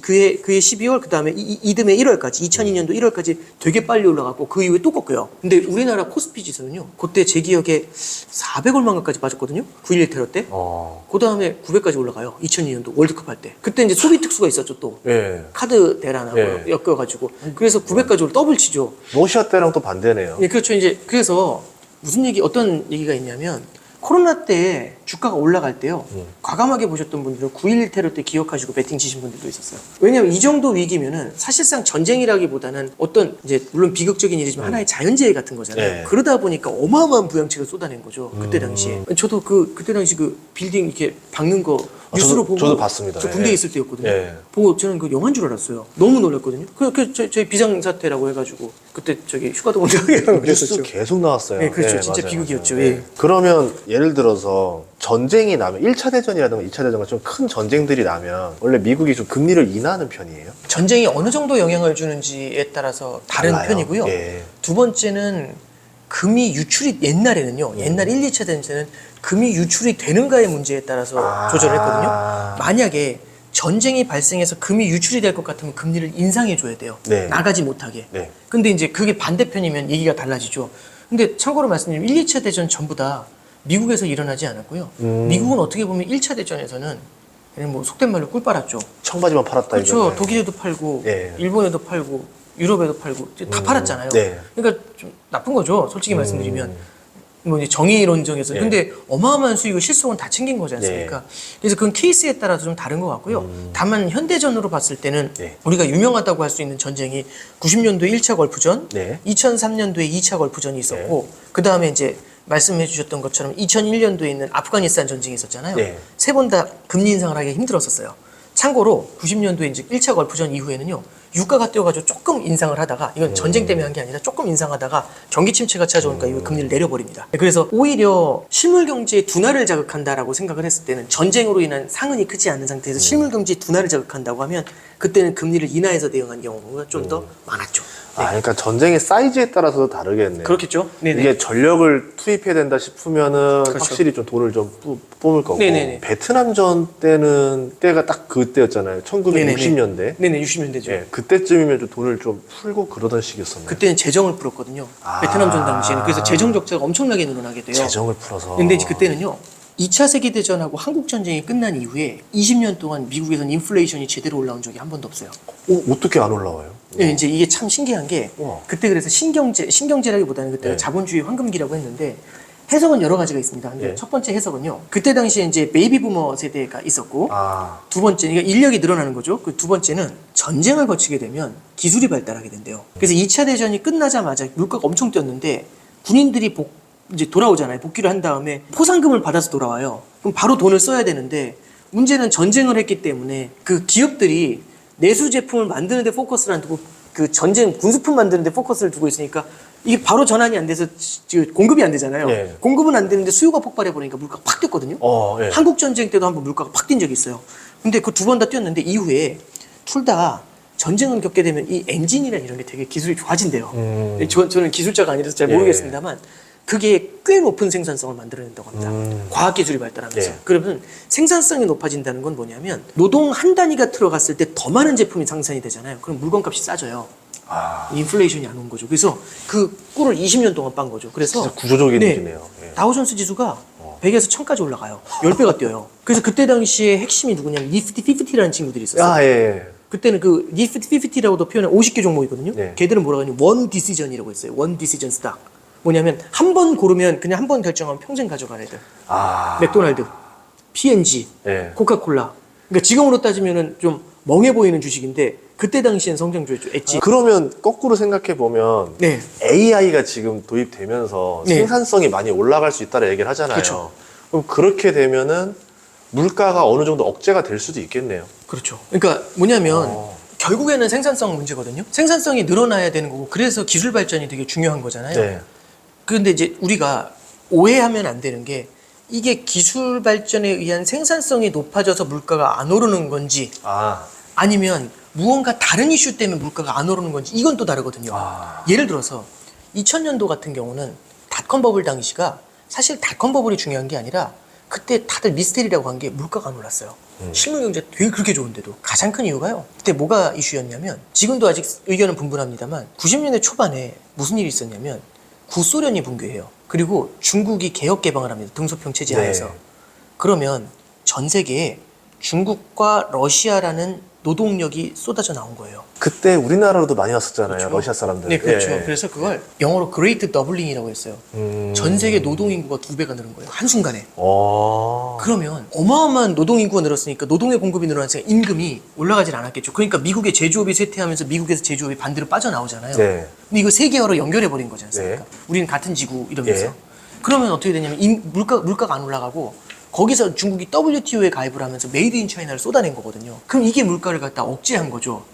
그해 12월, 그 다음에 이듬해 1월까지, 2002년도 1월까지 되게 빨리 올라갔고, 그 이후에 또 꺾여요. 근데 우리나라 코스피 지수는요, 그때 제 기억에 400얼마가까지 빠졌거든요? 9.11 테러 때. 그 다음에 900까지 올라가요. 2002년도 월드컵 할 때. 그때 이제 소비 특수가 있었죠, 또. 예. 카드 대란하고 예. 엮여가지고. 그래서 900까지 더블 치죠. 러시아 때랑 또 반대네요. 예, 그렇죠. 이제 그래서 어떤 얘기가 있냐면 코로나 때 주가가 올라갈 때요. 과감하게 보셨던 분들은 9.11 테러 때 기억하시고 베팅 치신 분들도 있었어요. 왜냐하면 이 정도 위기면은 사실상 전쟁이라기보다는 어떤 이제 물론 비극적인 일이지만 하나의 자연재해 같은 거잖아요. 네. 그러다 보니까 어마어마한 부양책을 쏟아낸 거죠. 그때 당시에. 저도 그때 당시 그 빌딩 이렇게 박는 거 뉴스로 보고 저도 봤습니다. 저 군대에 예. 있을 때였거든요. 예. 보고 저는 그 영화인 줄 알았어요. 너무 놀랐거든요. 저희 비상사태라고 해가지고 그때 저기 휴가도 못 나게 하고 뉴스 그랬었죠. 계속 나왔어요. 네, 그렇죠. 예, 진짜 맞아요, 비극이었죠. 맞아요. 예. 그러면 예를 들어서 전쟁이 나면 1차 대전이라든가 2차 대전 같은 좀 큰 전쟁들이 나면 원래 미국이 좀 금리를 인하하는 편이에요? 전쟁이 어느 정도 영향을 주는지에 따라서 다른 달라요? 편이고요. 예. 두 번째는 금이 유출이 옛날에는요. 옛날 1, 2차 대전 때는 금이 유출이 되는가의 문제에 따라서 조절을 했거든요. 만약에 전쟁이 발생해서 금이 유출이 될 것 같으면 금리를 인상해 줘야 돼요. 네. 나가지 못하게. 네. 근데 이제 그게 반대편이면 얘기가 달라지죠. 근데 참고로 말씀드리면 1, 2차 대전 전부 다 미국에서 일어나지 않았고요. 미국은 어떻게 보면 1차 대전에서는 그냥 뭐 속된 말로 꿀 빨았죠. 청바지만 팔았다 그렇죠. 이거는. 독일에도 팔고 예. 일본에도 팔고 유럽에도 팔고 다 팔았잖아요. 네. 그러니까 좀 나쁜 거죠. 솔직히 말씀드리면. 뭐 이제 정의론정에서 네. 근데 어마어마한 수익을 실속은 다 챙긴 거지 않습니까? 그래서 그건 케이스에 따라서 좀 다른 것 같고요. 다만 현대전으로 봤을 때는 네. 우리가 유명하다고 할 수 있는 전쟁이 90년도에 1차 걸프전, 네. 2003년도에 2차 걸프전이 있었고 그 다음에 이제 말씀해 주셨던 것처럼 2001년도에 있는 아프가니스탄 전쟁이 있었잖아요. 네. 세 번 다 금리 인상을 하기 힘들었었어요. 참고로 90년도에 이제 1차 걸프전 이후에는요. 유가가 뛰어가지고 조금 인상을 하다가 이건 전쟁 때문에 한 게 아니라 조금 인상하다가 경기 침체가 찾아오니까 이 금리를 내려버립니다. 그래서 오히려 실물 경제의 둔화를 자극한다라고 생각을 했을 때는 전쟁으로 인한 상흔이 크지 않는 상태에서 실물 경제의 둔화를 자극한다고 하면 그때는 금리를 인하해서 대응한 경우가 좀 더 많았죠. 아, 그러니까 전쟁의 사이즈에 따라서도 다르겠네요. 그렇겠죠. 네네. 이게 전력을 투입해야 된다 싶으면은 그렇죠. 확실히 좀 돈을 좀 뽑을 거고. 네네네. 베트남전 때가 딱 그때였잖아요. 1960년대. 네네, 60년대죠. 예, 그때쯤이면 좀 돈을 좀 풀고 그러던 시기였었나요? 그때는 재정을 풀었거든요. 베트남전 당시에는. 그래서 재정 적자가 엄청나게 늘어나게 돼요. 재정을 풀어서. 근데 이제 그때는요. 2차 세계대전하고 한국전쟁이 끝난 이후에 20년 동안 미국에서는 인플레이션이 제대로 올라온 적이 한 번도 없어요. 어떻게 안 올라와요? 네, 이제 이게 참 신기한 게 우와. 그때 그래서 신경제라기보다는 그때 네. 자본주의 황금기라고 했는데 해석은 여러 가지가 있습니다. 근데 네. 첫 번째 해석은요. 그때 당시에 이제 베이비 부머 세대가 있었고 아, 두 번째, 그러니까 인력이 늘어나는 거죠. 그 두 번째는 전쟁을 거치게 되면 기술이 발달하게 된대요. 그래서 2차 대전이 끝나자마자 물가가 엄청 뛰었는데 군인들이 이제 돌아오잖아요. 복귀를 한 다음에 포상금을 받아서 돌아와요. 그럼 바로 돈을 써야 되는데 문제는 전쟁을 했기 때문에 그 기업들이 내수 제품을 만드는 데 포커스를 안 두고 그 전쟁 군수품 만드는 데 포커스를 두고 있으니까 이게 바로 전환이 안 돼서 공급이 안 되잖아요. 예. 공급은 안 되는데 수요가 폭발해 버리니까 물가가 팍 뛰었거든요. 예. 한국 전쟁 때도 한번 물가가 팍 뛴 적이 있어요. 근데 그 두 번 다 뛰었는데 이후에 둘 다 전쟁을 겪게 되면 이 엔진이나 이런 게 되게 기술이 좋아진대요. 저는 기술자가 아니라서 잘 모르겠습니다만 그게 꽤 높은 생산성을 만들어낸다고 합니다. 과학기술이 발달하면서. 예. 그러면 생산성이 높아진다는 건 뭐냐면 노동 한 단위가 들어갔을 때 더 많은 제품이 생산이 되잖아요. 그럼 물건값이 싸져요. 아, 인플레이션이 안 온 거죠. 그래서 그 꿀을 20년 동안 빤 거죠. 그래서 진짜 구조적인 얘기네요. 예. 다우존스 지수가 100에서 1000까지 올라가요. 10배가 뛰어요. 그래서 그때 당시에 핵심이 누구냐면 니프티 50라는 친구들이 있었어요. 아, 예. 그때는 그 니프티 50라고도 표현한 50개 종목이거든요. 네. 걔들은 뭐라고 하냐면 원 디시전이라고 했어요. 원 디시전 스탁. 뭐냐면 한 번 고르면 그냥 한 번 결정하면 평생 가져가는 애들. 아, 맥도날드, P&G, 예. 코카콜라. 그러니까 지금으로 따지면은 좀 멍해 보이는 주식인데 그때 당시엔 성장주였죠. 엣지. 그러면 거꾸로 생각해 보면 네. AI가 지금 도입되면서 네. 생산성이 많이 올라갈 수 있다는 얘기를 하잖아요. 그렇죠. 그럼 그렇게 되면은 물가가 어느 정도 억제가 될 수도 있겠네요. 그렇죠. 그러니까 뭐냐면 결국에는 생산성 문제거든요. 생산성이 늘어나야 되는 거고 그래서 기술 발전이 되게 중요한 거잖아요. 네. 그런데 이제 우리가 오해하면 안 되는 게 이게 기술 발전에 의한 생산성이 높아져서 물가가 안 오르는 건지 아, 아니면 무언가 다른 이슈 때문에 물가가 안 오르는 건지 이건 또 다르거든요. 아. 예를 들어서 2000년도 같은 경우는 닷컴 버블 당시가 사실 닷컴 버블이 중요한 게 아니라 그때 다들 미스테리라고 한 게 물가가 안 올랐어요. 실물 경제 되게 그렇게 좋은데도 가장 큰 이유가요. 그때 뭐가 이슈였냐면 지금도 아직 의견은 분분합니다만 90년대 초반에 무슨 일이 있었냐면 구소련이 붕괴해요. 그리고 중국이 개혁 개방을 합니다. 등소평 체제 하에서. 네. 그러면 전 세계에 중국과 러시아라는 노동력이 쏟아져 나온 거예요. 그때 우리나라로도 많이 왔었잖아요. 그렇죠. 러시아 사람들. 네, 그렇죠. 예. 그래서 그걸 영어로 그레이트 더블링이라고 했어요. 전 세계 노동 인구가 2배가 늘은 거예요. 한순간에. 그러면 어마어마한 노동 인구가 늘었으니까 노동의 공급이 늘어났으니까 임금이 올라가질 않았겠죠. 그러니까 미국의 제조업이 쇠퇴하면서 미국에서 제조업이 반대로 빠져나오잖아요. 네. 근데 이거 세계화로 연결해 버린 거지 않습니까? 네. 우리는 같은 지구 이러면서. 예. 그러면 어떻게 되냐면 물가가 안 올라가고 거기서 중국이 WTO에 가입을 하면서 메이드 인 차이나를 쏟아낸 거거든요. 그럼 이게 물가를 갖다 억제한 거죠.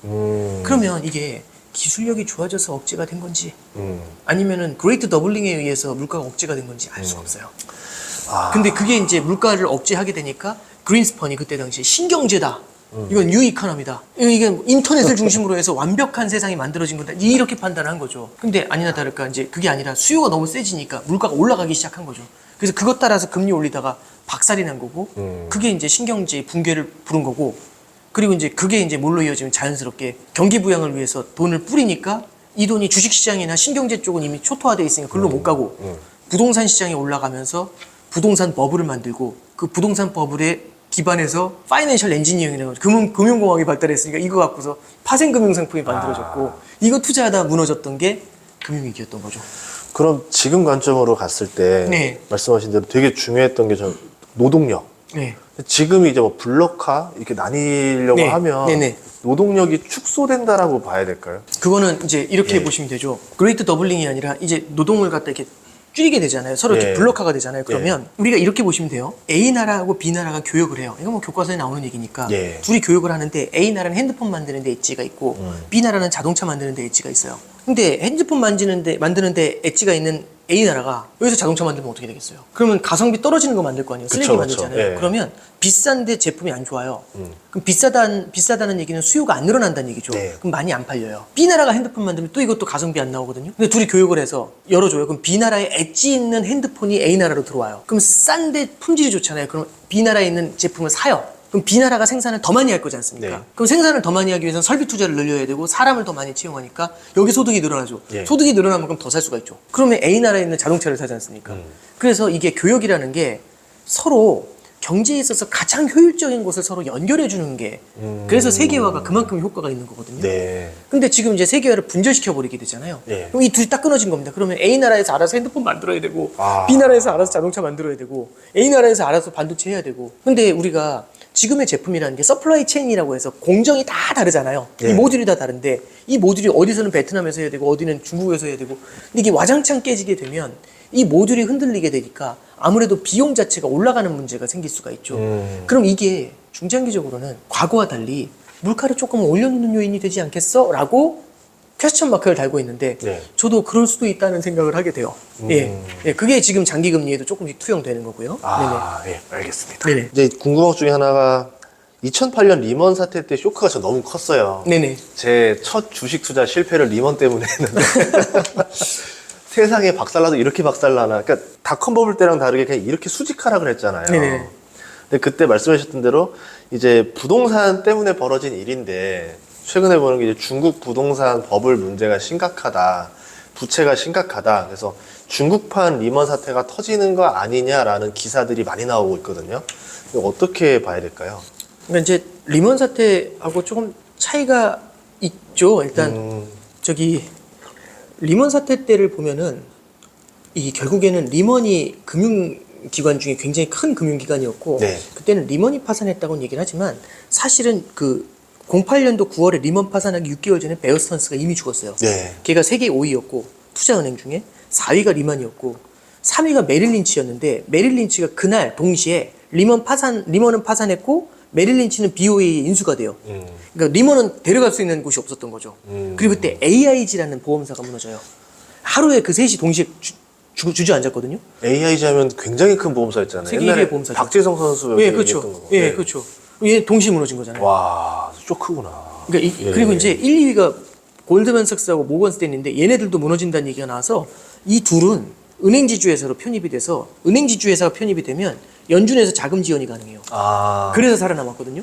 그러면 이게 기술력이 좋아져서 억제가 된 건지 아니면은 그레이트 더블링에 의해서 물가가 억제가 된 건지 알 수가 없어요. 아. 근데 그게 이제 물가를 억제하게 되니까 그린스펀이 그때 당시에 신경제다. 이건 뉴 이코노미다. 이게 인터넷을 중심으로 해서 완벽한 세상이 만들어진 거다. 이렇게 판단한 거죠. 근데 아니나 다를까 이제 그게 아니라 수요가 너무 세지니까 물가가 올라가기 시작한 거죠. 그래서 그것 따라서 금리 올리다가 박살이 난 거고 그게 이제 신경제의 붕괴를 부른 거고 그리고 이제 그게 이제 뭘로 이어지면 자연스럽게 경기 부양을 위해서 돈을 뿌리니까 이 돈이 주식시장이나 신경제 쪽은 이미 초토화되어 있으니까 글로 못 가고 부동산 시장이 올라가면서 부동산 버블을 만들고 그 부동산 버블에 기반해서 파이낸셜 엔지니어링이라고 금융공학이 발달했으니까 이거 갖고서 파생금융 상품이 만들어졌고 이거 투자하다 무너졌던 게 금융위기였던 거죠. 그럼 지금 관점으로 갔을 때 네. 말씀하신 대로 되게 중요했던 게 전 노동력. 네. 지금 이제 뭐 블록화 이렇게 나뉘려고 네. 하면 네네. 노동력이 축소된다라고 봐야 될까요? 그거는 이제 이렇게 예. 보시면 되죠. 그레이트 더블링이 아니라 이제 노동을 갖다 이렇게 줄이게 되잖아요. 서로 이렇게 예. 블록화가 되잖아요. 그러면 우리가 이렇게 보시면 돼요. A 나라하고 B 나라가 교역을 해요. 이거 뭐 교과서에 나오는 얘기니까 예. 둘이 교역을 하는데 A 나라는 핸드폰 만드는 데 엣지가 있고 B 나라는 자동차 만드는 데 엣지가 있어요. 근데 핸드폰 만드는데 엣지가 있는 A 나라가 여기서 자동차 만들면 어떻게 되겠어요? 그러면 가성비 떨어지는 거 만들 거 아니에요? 쓰레기 그쵸, 만들잖아요. 그쵸. 예. 그러면 비싼데 제품이 안 좋아요. 그럼 비싸다는 얘기는 수요가 안 늘어난다는 얘기죠. 네. 그럼 많이 안 팔려요. B 나라가 핸드폰 만들면 또 이것도 가성비 안 나오거든요. 근데 둘이 교역을 해서 열어줘요. 그럼 B 나라에 엣지 있는 핸드폰이 A 나라로 들어와요. 그럼 싼데 품질이 좋잖아요. 그럼 B 나라에 있는 제품을 사요. 그럼 B 나라가 생산을 더 많이 할 거지 않습니까? 네. 그럼 생산을 더 많이 하기 위해서는 설비 투자를 늘려야 되고 사람을 더 많이 채용하니까 여기 소득이 늘어나죠. 예. 소득이 늘어나면 그럼 더 살 수가 있죠. 그러면 A 나라에 있는 자동차를 사지 않습니까? 그래서 이게 교역이라는 게 서로 경제에 있어서 가장 효율적인 곳을 서로 연결해 주는 게 그래서 세계화가 그만큼 효과가 있는 거거든요. 네. 근데 지금 이제 세계화를 분절시켜 버리게 되잖아요. 네. 그럼 이 둘이 딱 끊어진 겁니다. 그러면 A 나라에서 알아서 핸드폰 만들어야 되고 아. B 나라에서 알아서 자동차 만들어야 되고 A 나라에서 알아서 반도체 해야 되고. 근데 우리가 지금의 제품이라는 게 서플라이 체인이라고 해서 공정이 다 다르잖아요. 네. 이 모듈이 다 다른데 이 모듈이 어디서는 베트남에서 해야 되고 어디는 중국에서 해야 되고. 근데 이게 와장창 깨지게 되면 이 모듈이 흔들리게 되니까 아무래도 비용 자체가 올라가는 문제가 생길 수가 있죠. 그럼 이게 중장기적으로는 과거와 달리 물가를 조금 올려놓는 요인이 되지 않겠어? 라고 퀘스천 마크를 달고 있는데 네. 저도 그럴 수도 있다는 생각을 하게 돼요. 예. 예, 그게 지금 장기 금리에도 조금씩 투영되는 거고요. 아, 예, 알겠습니다. 네네. 이제 궁금한 것 중에 하나가 2008년 리먼 사태 때 쇼크가 저 너무 컸어요. 네네. 제 첫 주식 투자 실패를 리먼 때문에 했는데 세상에 박살나도 이렇게 박살나나. 그러니까 닷컴 버블 때랑 다르게 그냥 이렇게 수직하라 그랬잖아요. 네네. 근데 그때 말씀하셨던 대로 이제 부동산 때문에 벌어진 일인데 최근에 보는 게 이제 중국 부동산 버블 문제가 심각하다. 부채가 심각하다. 그래서 중국판 리먼 사태가 터지는 거 아니냐라는 기사들이 많이 나오고 있거든요. 이거 어떻게 봐야 될까요? 그러니까 이제 리먼 사태하고 조금 차이가 있죠. 일단 저기 리먼 사태 때를 보면은 이 결국에는 리먼이 금융기관 중에 굉장히 큰 금융기관이었고 네. 그때는 리먼이 파산했다고는 얘기를 하지만 사실은 그 08년도 9월에 리먼 파산하기 6개월 전에 베어 스턴스가 이미 죽었어요. 네. 걔가 세계 5위였고 투자은행 중에 4위가 리먼이었고 3위가 메릴 린치였는데 메릴 린치가 그날 동시에 리먼은 파산했고 메릴 린치는 BOA에 인수가 돼요. 그러니까 리먼은 데려갈 수 있는 곳이 없었던 거죠. 그리고 그때 AIG라는 보험사가 무너져요. 하루에 그 셋이 동시에 주저앉았거든요. AIG 하면 굉장히 큰 보험사였잖아요. 세계 옛날에 1위의 보험사죠. 박재성 선수 예, 얘기했던 그렇죠. 거. 예, 네. 그렇죠. 얘 동시에 무너진 거잖아요. 와, 쇼크구나. 그러니까 예. 그리고 이제 1, 2위가 골드만삭스하고 모건 스탠리인데 얘네들도 무너진다는 얘기가 나와서 이 둘은 은행지주 회사로 편입이 돼서 은행지주 회사가 편입이 되면 연준에서 자금 지원이 가능해요. 아, 그래서 살아남았거든요.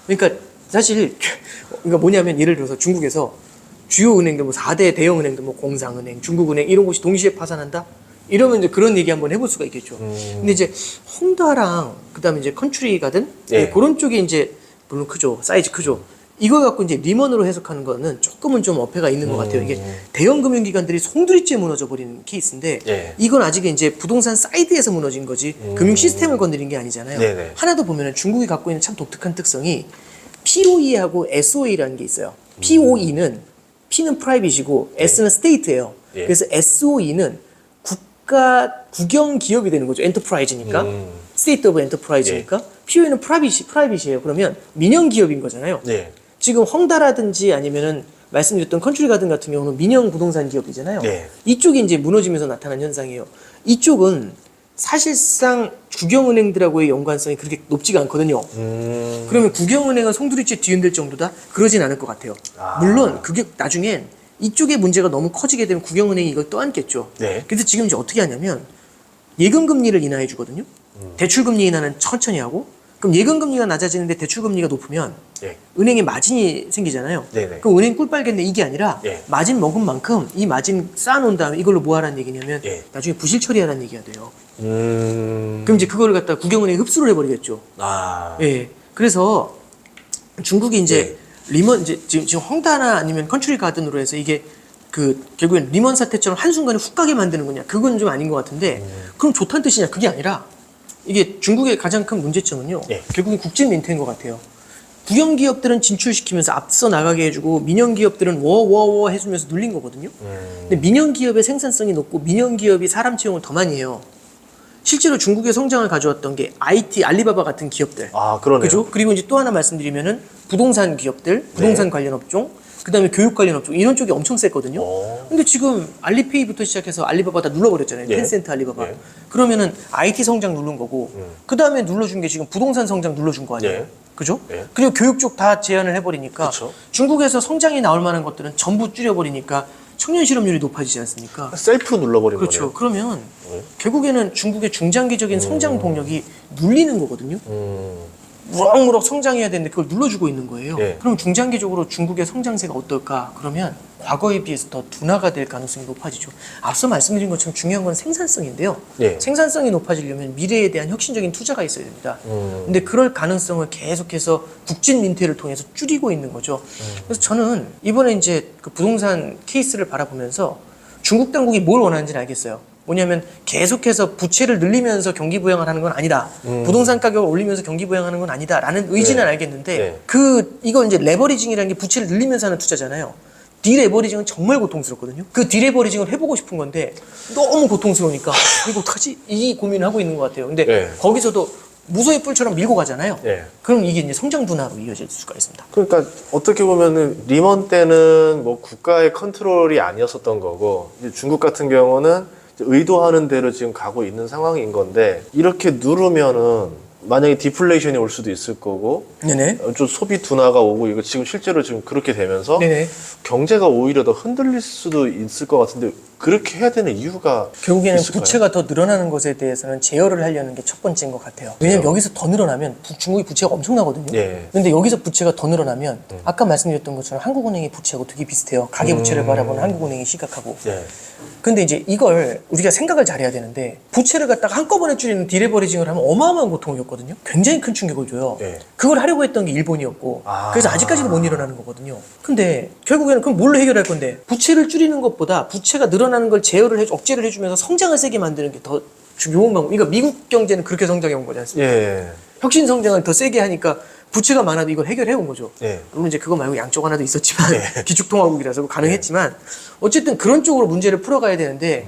그러니까 사실 그러니까 뭐냐면 예를 들어서 중국에서 주요 은행들 뭐 4대 대형 은행들 뭐 공상은행, 중국은행 이런 곳이 동시에 파산한다. 이러면 이제 그런 얘기 한번 해볼 수가 있겠죠. 근데 이제 홍다랑 그다음에 이제 컨트리 가든 네. 그런 쪽이 이제 물론 크죠. 사이즈 크죠. 이걸 갖고 이제 리먼으로 해석하는 거는 조금은 좀 어폐가 있는 것 같아요. 이게 대형 금융기관들이 송두리째 무너져 버리는 케이스인데 네. 이건 아직 이제 부동산 사이드에서 무너진 거지 금융 시스템을 건드린 게 아니잖아요. 네네. 하나 더 보면은 중국이 갖고 있는 참 독특한 특성이 POE하고 SOE라는 게 있어요. POE는 P는 프라이빗이고 S는 스테이트예요. 예. 그래서 SOE는 국영 기업이 되는 거죠. 엔터프라이즈니까. 스테이트 오브 엔터프라이즈니까. POE는 프라이빗이에요. 그러면 민영 기업인 거잖아요. 네. 지금 헝다라든지 아니면은 말씀드렸던 컨트리 가든 같은 경우는 민영 부동산 기업이잖아요. 네. 이쪽이 이제 무너지면서 나타난 현상이에요. 이쪽은 사실상 국영은행들하고의 연관성이 그렇게 높지가 않거든요. 그러면 국영은행은 송두리째 뒤흔들 정도다? 그러진 않을 것 같아요. 아. 물론 그게 나중엔 이쪽의 문제가 너무 커지게 되면 국영은행이 이걸 떠안겠죠. 네. 그래서 지금 이제 어떻게 하냐면 예금금리를 인하해 주거든요. 대출금리 인하는 천천히 하고 그럼 예금금리가 낮아지는데 대출금리가 높으면 네. 은행에 마진이 생기잖아요. 네네. 그럼 은행 꿀 빨겠네 이게 아니라 예. 마진 먹은 만큼 이 마진 쌓아놓은 다음에 이걸로 뭐 하라는 얘기냐면 예. 나중에 부실 처리하라는 얘기가 돼요. 음. 그럼 이제 그거를 갖다 국영은행이 흡수를 해버리겠죠. 아. 예. 그래서 중국이 이제 리먼 이제 지금 헝다나 아니면 컨트리 가든으로 해서 이게 그 결국엔 리먼 사태처럼 한순간에 훅 가게 만드는 거냐? 그건 좀 아닌 것 같은데 그럼 좋다는 뜻이냐? 그게 아니라 이게 중국의 가장 큰 문제점은요. 결국엔 국제 민폐인 것 같아요. 국영 기업들은 진출시키면서 앞서 나가게 해주고 민영 기업들은 워워워 해주면서 눌린 거거든요. 근데 민영 기업의 생산성이 높고 민영 기업이 사람 채용을 더 많이 해요. 실제로 중국의 성장을 가져왔던 게 IT, 알리바바 같은 기업들. 아, 그러네요. 그죠? 그리고 이제 또 하나 말씀드리면은 부동산 기업들, 부동산 관련 업종, 그다음에 교육 관련 업종 이런 쪽이 엄청 셌거든요. 근데 지금 알리페이부터 시작해서 알리바바 다 눌러버렸잖아요. 텐센트 알리바바. 그러면은 IT 성장 누른 거고, 그다음에 눌러준 게 지금 부동산 성장 눌러준 거 아니에요? 그죠? 그리고 교육 쪽 다 제한을 해버리니까 그쵸. 중국에서 성장이 나올 만한 것들은 전부 줄여버리니까 청년 실업률이 높아지지 않습니까? 셀프 눌러버린 그렇죠. 거네요. 그러면 결국에는 중국의 중장기적인 성장 동력이 눌리는 거거든요. 무럭무럭 성장해야 되는데 그걸 눌러주고 있는 거예요. 그럼 중장기적으로 중국의 성장세가 어떨까? 그러면 과거에 비해서 더 둔화가 될 가능성이 높아지죠. 앞서 말씀드린 것처럼 중요한 건 생산성인데요. 생산성이 높아지려면 미래에 대한 혁신적인 투자가 있어야 됩니다. 근데 그럴 가능성을 계속해서 국진 민폐를 통해서 줄이고 있는 거죠. 그래서 저는 이번에 이제 그 부동산 케이스를 바라보면서 중국 당국이 뭘 원하는지는 알겠어요. 뭐냐면 계속해서 부채를 늘리면서 경기 부양을 하는 건 아니다. 부동산 가격을 올리면서 경기 부양하는 건 아니다라는 의지는 알겠는데 이거 이제 레버리징이라는 게 부채를 늘리면서 하는 투자잖아요. 디레버리징은 정말 고통스럽거든요. 그 디레버리징을 해보고 싶은 건데 너무 고통스러우니까 이거 어떡하지? 이 고민을 하고 있는 것 같아요. 근데 거기서도 무소의 뿔처럼 밀고 가잖아요. 그럼 이게 이제 성장 둔화로 이어질 수가 있습니다. 그러니까 어떻게 보면은 리먼 때는 뭐 국가의 컨트롤이 아니었었던 거고 이제 중국 같은 경우는 의도하는 대로 지금 가고 있는 상황인 건데 이렇게 누르면은 만약에 디플레이션이 올 수도 있을 거고 좀 소비 둔화가 오고 이거 지금 실제로 지금 그렇게 되면서 경제가 오히려 더 흔들릴 수도 있을 것 같은데 그렇게 해야 되는 이유가 결국에는 있을까요? 부채가 더 늘어나는 것에 대해서는 제어를 하려는 게 첫 번째인 것 같아요. 왜냐면 여기서 더 늘어나면 중국이 부채가 엄청나거든요. 근데 여기서 부채가 더 늘어나면 아까 말씀드렸던 것처럼 한국은행의 부채하고 되게 비슷해요. 가계 부채를 바라보는 한국은행이 심각하고. 근데 이제 이걸 우리가 생각을 잘해야 되는데 부채를 갖다가 한꺼번에 줄이는 디레버리징을 하면 어마어마한 고통을 줬거든요. 굉장히 큰 충격을 줘요. 그걸 하려고 했던 게 일본이었고 그래서 아직까지도 못 일어나는 거거든요. 근데 결국에는 그럼 뭘로 해결할 건데 부채를 줄이는 것보다 부채가 늘어나는 걸 제어를 억제를 해주면서 성장을 세게 만드는 게 더 좋은 방법. 그러니까 미국 경제는 그렇게 성장해 온 거지 않습니까? 혁신 성장을 더 세게 하니까 부채가 많아도 이걸 해결해 온 거죠. 물론 이제 그거 말고 양쪽 하나도 있었지만 기축통화국이라서 가능했지만 어쨌든 그런 쪽으로 문제를 풀어가야 되는데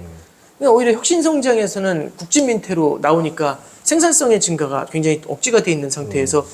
오히려 혁신 성장에서는 국진 민폐로 나오니까 생산성의 증가가 굉장히 억제가 돼 있는 상태에서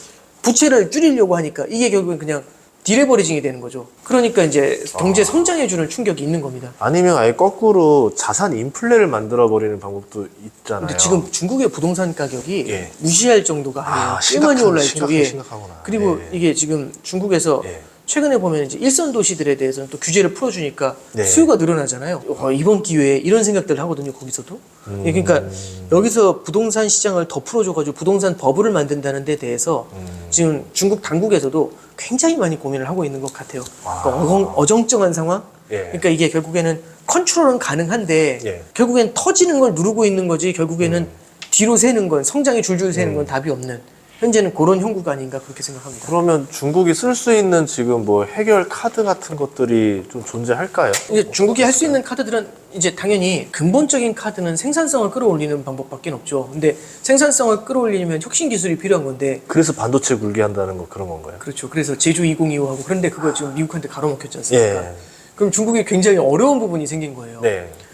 부채를 줄이려고 하니까 이게 결국엔 그냥 디레버리징이 되는 거죠. 그러니까 이제 경제 성장에 주는 충격이 있는 겁니다. 아니면 아예 거꾸로 자산 인플레를 만들어버리는 방법도 있잖아요. 근데 지금 중국의 부동산 가격이 무시할 정도가 아니에요. 꽤 많이 올라있죠. 심각하구나. 그리고 이게 지금 중국에서 최근에 보면 이제 일선 도시들에 대해서는 또 규제를 풀어주니까 수요가 늘어나잖아요. 이번 기회에 이런 생각들을 하거든요. 거기서도. 그러니까 여기서 부동산 시장을 더 풀어줘가지고 부동산 버블을 만든다는 데 대해서 지금 중국 당국에서도 굉장히 많이 고민을 하고 있는 것 같아요. 그러니까 어정쩡한 상황. 그러니까 이게 결국에는 컨트롤은 가능한데 결국엔 터지는 걸 누르고 있는 거지 결국에는 뒤로 새는 건 성장이 줄줄 새는 건 답이 없는 현재는 그런 형국가 아닌가 그렇게 생각합니다. 그러면 중국이 쓸 수 있는 지금 뭐 해결 카드 같은 것들이 좀 존재할까요? 이제 중국이 할 수 있는 카드들은 이제 당연히 근본적인 카드는 생산성을 끌어올리는 방법밖에 없죠. 근데 생산성을 끌어올리려면 혁신 기술이 필요한 건데 그래서 반도체 굴게 한다는 거 그런 건가요? 그렇죠. 그래서 제주 2025하고 그런데 그거 지금 미국한테 가로막혔지 않습니까? 그럼 중국이 굉장히 어려운 부분이 생긴 거예요.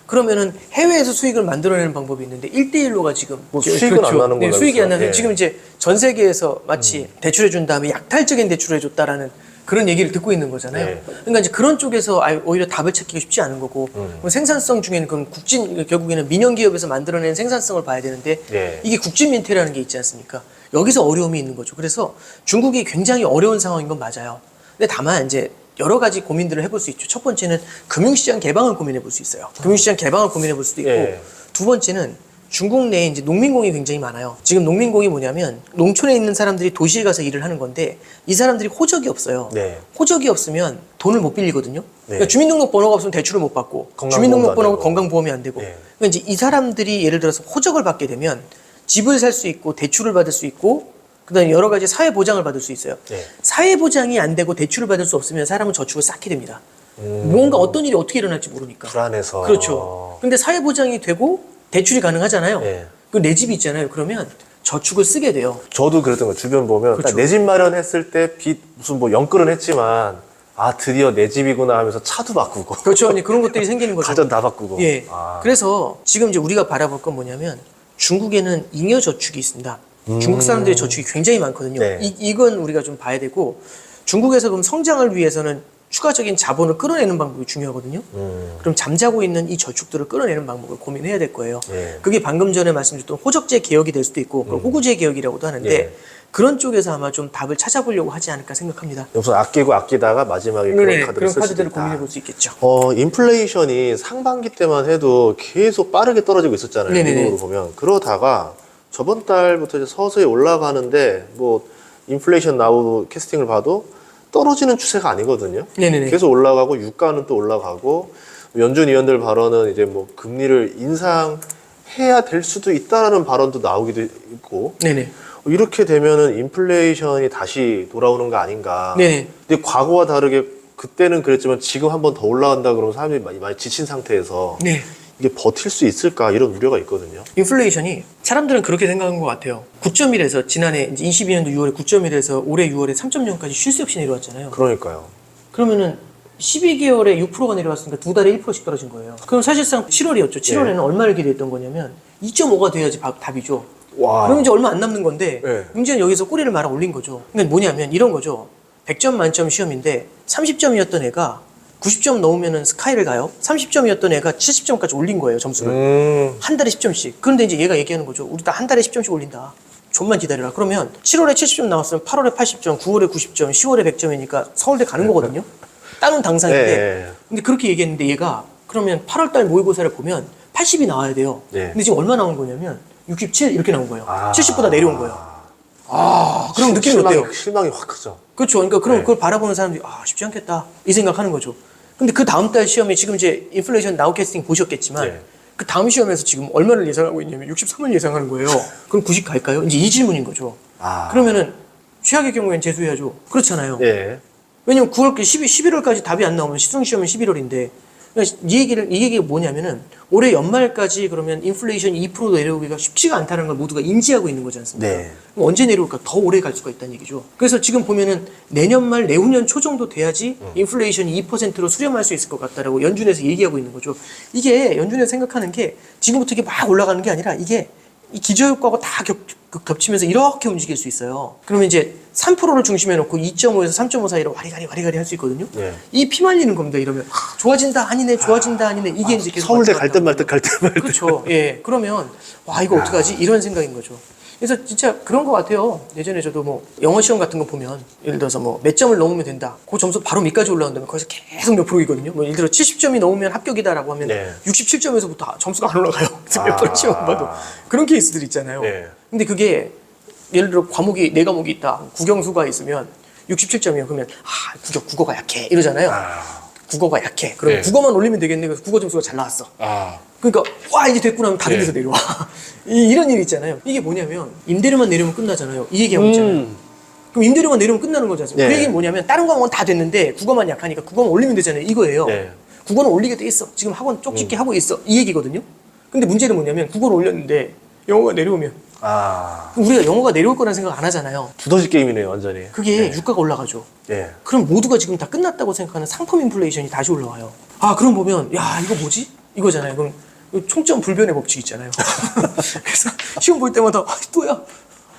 그러면은 해외에서 수익을 만들어내는 방법이 있는데 1대1로가 지금 뭐 수익은 안 나는 거죠. 수익이 안 나서 지금 이제 전 세계에서 마치 대출해 준 다음에 약탈적인 대출을 해줬다라는 그런 얘기를 듣고 있는 거잖아요. 그러니까 이제 그런 쪽에서 오히려 답을 찾기가 쉽지 않은 거고 그럼 생산성 중에는 그럼 결국에는 민영 기업에서 만들어낸 생산성을 봐야 되는데 이게 국진 민폐라는 게 있지 않습니까? 여기서 어려움이 있는 거죠. 그래서 중국이 굉장히 어려운 상황인 건 맞아요. 근데 다만 이제 여러 가지 고민들을 해볼 수 있죠. 첫 번째는 금융시장 개방을 고민해 볼 수 있어요. 금융시장 개방을 고민해 볼 수도 있고 두 번째는 중국 내에 이제 농민공이 굉장히 많아요. 지금 농민공이 뭐냐면 농촌에 있는 사람들이 도시에 가서 일을 하는 건데 이 사람들이 호적이 없어요. 호적이 없으면 돈을 못 빌리거든요. 그러니까 주민등록번호가 없으면 대출을 못 받고 주민등록번호가 건강보험이 안 되고 그러니까 이제 이 사람들이 예를 들어서 호적을 받게 되면 집을 살 수 있고 대출을 받을 수 있고 그다음에 여러 가지 사회 보장을 받을 수 있어요. 네. 사회 보장이 안 되고 대출을 받을 수 없으면 사람은 저축을 쌓게 됩니다. 뭔가 어떤 일이 어떻게 일어날지 모르니까. 불안해서. 그렇죠. 근데 사회 보장이 되고 대출이 가능하잖아요. 네. 그 내 집이 있잖아요. 그러면 저축을 쓰게 돼요. 저도 그랬던 거 주변 보면 그렇죠. 내 집 마련했을 때 빚 무슨 뭐 영끌은 했지만 아 드디어 내 집이구나 하면서 차도 바꾸고 그렇죠. 이제 그런 것들이 생기는 거죠. 가전 다 바꾸고. 예. 아. 그래서 지금 이제 우리가 바라볼 건 뭐냐면 중국에는 잉여 저축이 있습니다. 중국 사람들의 저축이 굉장히 많거든요. 네. 이건 우리가 좀 봐야 되고 중국에서 그럼 성장을 위해서는 추가적인 자본을 끌어내는 방법이 중요하거든요. 그럼 잠자고 있는 이 저축들을 끌어내는 방법을 고민해야 될 거예요. 예. 그게 방금 전에 말씀드렸던 호적제 개혁이 될 수도 있고 그걸 호구제 개혁이라고도 하는데 예. 그런 쪽에서 아마 좀 답을 찾아보려고 하지 않을까 생각합니다. 우선 아끼고 아끼다가 마지막에 그런 네, 카드를 그런 쓸 수도 카드들을 있다. 고민해 볼 수 있겠죠. 인플레이션이 상반기 때만 해도 계속 빠르게 떨어지고 있었잖아요. 네네네. 미국으로 보면. 그러다가 저번 달부터 이제 서서히 올라가는데 뭐 인플레이션 나우 캐스팅을 봐도 떨어지는 추세가 아니거든요. 네네네. 계속 올라가고 유가는 또 올라가고 연준 위원들 발언은 이제 뭐 금리를 인상해야 될 수도 있다라는 발언도 나오기도 있고 네네. 이렇게 되면은 인플레이션이 다시 돌아오는 거 아닌가. 네네. 근데 과거와 다르게 그때는 그랬지만 지금 한 번 더 올라간다 그러면 사람들이 많이 지친 상태에서 네. 이게 버틸 수 있을까 이런 우려가 있거든요. 인플레이션이 사람들은 그렇게 생각한 것 같아요. 9.1에서 지난해 이제 22년도 6월에 9.1에서 올해 6월에 3.0까지 쉴 새 없이 내려왔잖아요. 그러니까요. 그러면은 12개월에 6%가 내려왔으니까 두 달에 1%씩 떨어진 거예요. 그럼 사실상 7월이었죠. 7월에는 얼마를 기대했던 거냐면 2.5가 돼야지 답이죠. 와. 그럼 이제 얼마 안 남는 건데 네. 문제는 여기서 꼬리를 말아 올린 거죠. 그러니까 뭐냐면 이런 거죠. 100점 만점 시험인데 30점이었던 애가 90점 넘으면은 스카이를 가요. 30점이었던 애가 70점까지 올린 거예요, 점수를. 한 달에 10점씩. 그런데 이제 얘가 얘기하는 거죠. 우리 다 한 달에 10점씩 올린다. 좀만 기다려라. 그러면 7월에 70점 나왔으면 8월에 80점, 9월에 90점, 10월에 100점이니까 서울대 가는 거거든요. 따는 당상인데. 네. 근데 그렇게 얘기했는데 얘가 그러면 8월달 모의고사를 보면 80이 나와야 돼요. 네. 근데 지금 얼마 나온 거냐면 67 이렇게 나온 거예요. 아. 70보다 내려온 거예요. 그럼 느낌이 어때요? 실망이 확 크죠. 그렇죠. 그러니까 그럼 네. 그걸 바라보는 사람들이 쉽지 않겠다 이 생각하는 거죠. 근데 그 다음 달 시험에 지금 이제 인플레이션 나우 캐스팅 보셨겠지만 네. 그 다음 시험에서 지금 얼마를 예상하고 있냐면 63을 예상하는 거예요. 그럼 90 갈까요? 이제 이 질문인 거죠. 그러면은 최악의 경우엔 재수해야죠. 그렇잖아요. 예. 왜냐면 9월, 11월까지 답이 안 나오면 시중 시험은 11월인데 이 얘기가 뭐냐면은 올해 연말까지 그러면 인플레이션이 2% 내려오기가 쉽지가 않다는 걸 모두가 인지하고 있는 거지 않습니까? 네. 그럼 언제 내려올까? 더 오래 갈 수가 있다는 얘기죠. 그래서 지금 보면은 내년 말, 내후년 초 정도 돼야지 인플레이션이 2%로 수렴할 수 있을 것 같다라고 연준에서 얘기하고 있는 거죠. 이게 연준에서 생각하는 게 지금부터 이게 막 올라가는 게 아니라 이게 이 기저효과하고 다 겹치면서 이렇게 움직일 수 있어요. 그러면 이제 3%를 중심에 놓고 2.5에서 3.5 사이로 와리가리 할 수 있거든요. 네. 이 피말리는 겁니다. 이러면 좋아진다 아니네, 좋아진다 아니네 이게 이제 계속 서울대 왔다 갈 갔다 듯 말 듯 갈 듯 말 듯. 그렇죠. 예. 그러면 와 이거 어떡하지? 이런 생각인 거죠. 그래서 진짜 그런 것 같아요. 예전에 저도 뭐 영어 시험 같은 거 보면 예를 들어서 뭐 몇 점을 넘으면 된다. 그 점수 바로 밑까지 올라온다면 거기서 계속 몇 프로이거든요. 뭐 예를 들어 70점이 넘으면 합격이다라고 하면 네. 67점에서부터 점수가 안 올라가요. 그래서 몇 번 시험 봐도 그런 케이스들 있잖아요. 네. 근데 그게 예를 들어 과목이 4과목이 있다. 국영수가 있으면 67점이에요. 그러면 국어가 약해 이러잖아요. 국어가 약해. 그러면 네. 국어만 올리면 되겠네. 그래서 국어 점수가 잘 나왔어. 그러니까 와 이제 됐구나 하면 다른 네. 데서 내려와. 이런 일이 있잖아요. 이게 뭐냐면 임대료만 내려면 끝나잖아요. 이 얘기하고 있잖아요. 그럼 임대료만 내려면 끝나는 거지 않습니까? 네. 그 얘기는 뭐냐면 다른 과목은 다 됐는데 국어만 약하니까 국어만 올리면 되잖아요. 이거예요. 네. 국어는 올리게 돼 있어. 지금 학원 쪽집게 하고 있어. 이 얘기거든요. 근데 문제는 뭐냐면 국어를 올렸는데 영어가 내려오면 그럼 우리가 영어가 내려올 거라는 생각 안 하잖아요. 두더지 게임이네요, 완전히. 그게 유가가 올라가죠. 예. 그럼 모두가 지금 다 끝났다고 생각하는 상품 인플레이션이 다시 올라와요. 그럼 보면 야 이거 뭐지? 이거잖아요. 그럼 총점 불변의 법칙 있잖아요. 그래서 시험 볼 때마다 또야.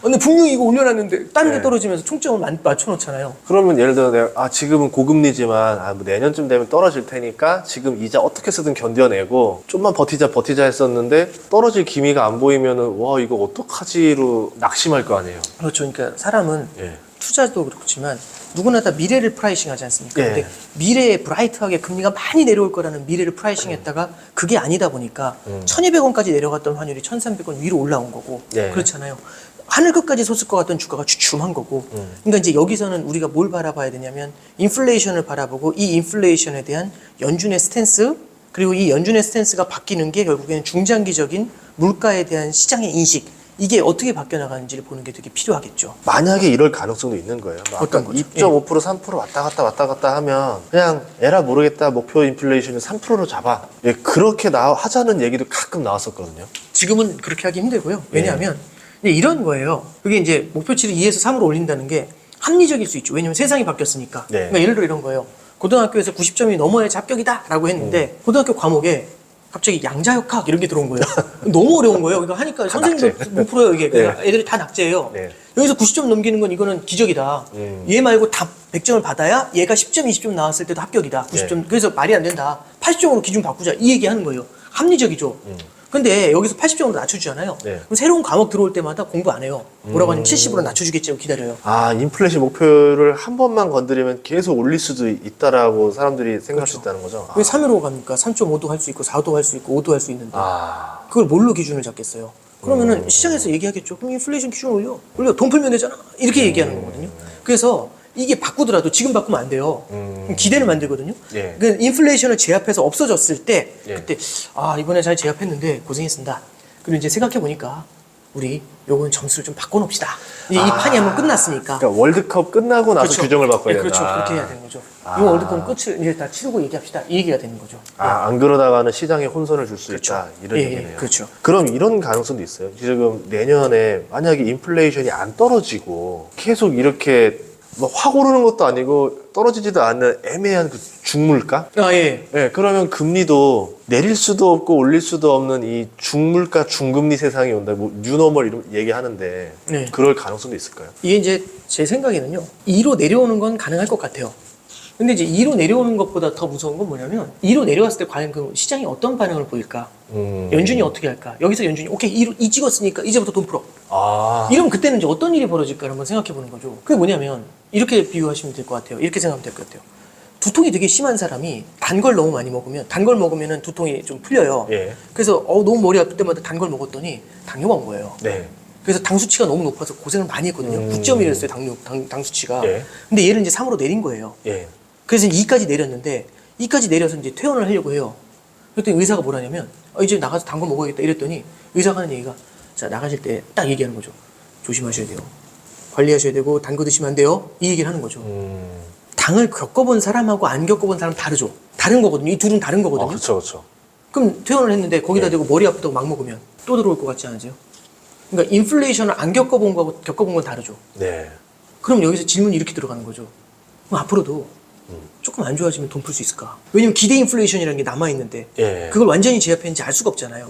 근데 분명히 이거 올려놨는데 다른 게 네. 떨어지면서 총점을 맞춰놓잖아요. 그러면 예를 들어 내가 지금은 고금리지만 뭐 내년쯤 되면 떨어질 테니까 지금 이자 어떻게 쓰든 견뎌내고 좀만 버티자 했었는데 떨어질 기미가 안 보이면은 와 이거 어떡하지로 낙심할 거 아니에요. 그렇죠. 그러니까 사람은 예. 투자도 그렇지만 누구나 다 미래를 프라이싱 하지 않습니까? 예. 근데 미래에 브라이트하게 금리가 많이 내려올 거라는 미래를 프라이싱 했다가 그게 아니다 보니까 1200원까지 내려갔던 환율이 1300원 위로 올라온 거고 예. 그렇잖아요. 하늘 끝까지 솟을 것 같던 주가가 주춤한 거고 그러니까 이제 여기서는 우리가 뭘 바라봐야 되냐면 인플레이션을 바라보고 이 인플레이션에 대한 연준의 스탠스 그리고 이 연준의 스탠스가 바뀌는 게 결국에는 중장기적인 물가에 대한 시장의 인식 이게 어떻게 바뀌어 나가는지를 보는 게 되게 필요하겠죠. 만약에 이럴 가능성도 있는 거예요. 뭐 어떤 아까 거죠? 2.5% 3% 왔다 갔다 하면 그냥 에라 모르겠다 목표 인플레이션을 3%로 잡아. 예, 그렇게 하자는 얘기도 가끔 나왔었거든요. 지금은 그렇게 하기 힘들고요. 왜냐하면 이제 이런 거예요. 그게 이제 목표치를 2에서 3으로 올린다는 게 합리적일 수 있죠. 왜냐면 세상이 바뀌었으니까. 네. 그러니까 예를 들어 이런 거예요. 고등학교에서 90점이 넘어야 합격이다라고 했는데 고등학교 과목에 갑자기 양자역학 이런 게 들어온 거예요. 너무 어려운 거예요. 이거 하니까 선생님도 못 풀어요. 이게 네. 애들이 다 낙제예요. 네. 여기서 90점 넘기는 건 이거는 기적이다. 얘 말고 다 100점을 받아야 얘가 10점, 20점 나왔을 때도 합격이다. 90점. 그래서 말이 안 된다. 80점으로 기준 바꾸자. 이 얘기 하는 거예요. 합리적이죠. 근데 여기서 80점으로 낮춰주잖아요. 네. 그럼 새로운 과목 들어올 때마다 공부 안 해요. 뭐라고 하냐면 70으로 낮춰주겠지 하고 기다려요. 아, 인플레이션 목표를 한 번만 건드리면 계속 올릴 수도 있다라고 사람들이 생각할 수 있다는 거죠. 왜 3으로 갑니까? 3.5도 할 수 있고 4도 할 수 있고 5도 할 수 있는데 아, 그걸 뭘로 기준을 잡겠어요? 그러면은 시장에서 얘기하겠죠. 그럼 인플레이션 기준 올려. 돈 풀면 되잖아. 이렇게 얘기하는 거거든요. 그래서 이게 바꾸더라도 지금 바꾸면 안 돼요. 그럼 기대를 만들거든요. 예. 그 인플레이션을 제압해서 없어졌을 때 예. 그때 아 이번에 잘 제압했는데 고생했습니다. 그리고 이제 생각해 보니까 우리 요건 점수를 좀 바꿔놓읍시다. 이제 이 판이 한번 끝났으니까. 그러니까 월드컵 끝나고 나서 그렇죠. 규정을 바꿔야 된다. 그렇죠. 그렇게 해야 되는 거죠. 이번 월드컵 끝을 이제 다 치르고 얘기합시다. 이 얘기가 되는 거죠. 아, 안 그러다가는 시장에 혼선을 줄 수 그렇죠. 있다. 이런 예, 얘기네요. 그렇죠. 그럼 이런 가능성도 있어요. 지금 내년에 만약에 인플레이션이 안 떨어지고 계속 이렇게 뭐 확 오르는 것도 아니고 떨어지지도 않는 애매한 그 중물가? 아 예. 네, 그러면 금리도 내릴 수도 없고 올릴 수도 없는 이 중물가 중금리 세상이 온다. 뭐 뉴노멀 이런 얘기하는데 네. 그럴 가능성도 있을까요? 이게 이제 제 생각에는요. 2로 내려오는 건 가능할 것 같아요. 근데 이제 2로 내려오는 것보다 더 무서운 건 뭐냐면 2로 내려왔을 때 과연 그 시장이 어떤 반응을 보일까? 연준이 어떻게 할까? 여기서 연준이 오케이 2 찍었으니까 이제부터 돈 풀어. 아, 이러면 그때는 이제 어떤 일이 벌어질까를 한번 생각해 보는 거죠. 그게 뭐냐면 이렇게 비유하시면 될 것 같아요. 이렇게 생각하면 될 것 같아요. 두통이 되게 심한 사람이 단 걸 너무 많이 먹으면 단 걸 먹으면은 두통이 좀 풀려요. 예. 그래서 너무 머리 아플 때마다 단 걸 먹었더니 당뇨가 온 거예요. 네. 그래서 당 수치가 너무 높아서 고생을 많이 했거든요. 9.1이었어요. 당 수치가. 예. 근데 얘를 이제 3으로 내린 거예요. 예. 그래서 2까지 내렸는데 2까지 내려서 이제 퇴원을 하려고 해요. 그랬더니 의사가 뭐라냐면 이제 나가서 단 거 먹어야겠다 이랬더니 의사가 하는 얘기가 자 나가실 때 딱 얘기하는 거죠. 조심하셔야 돼요. 관리하셔야 되고 단 거 드시면 안 돼요. 이 얘기를 하는 거죠. 당을 겪어본 사람하고 안 겪어본 사람 다르죠. 다른 거거든요. 이 둘은 다른 거거든요. 그렇죠, 그렇죠. 그럼 퇴원을 했는데 거기다 네. 대고 머리 아프다고 막 먹으면 또 들어올 것 같지 않으세요? 그러니까 인플레이션을 안 겪어본 거하고 겪어본 건 다르죠. 네. 그럼 여기서 질문이 이렇게 들어가는 거죠. 그럼 앞으로도 조금 안 좋아지면 돈 풀 수 있을까? 왜냐면 기대 인플레이션이라는 게 남아있는데 예. 그걸 완전히 제압했는지 알 수가 없잖아요.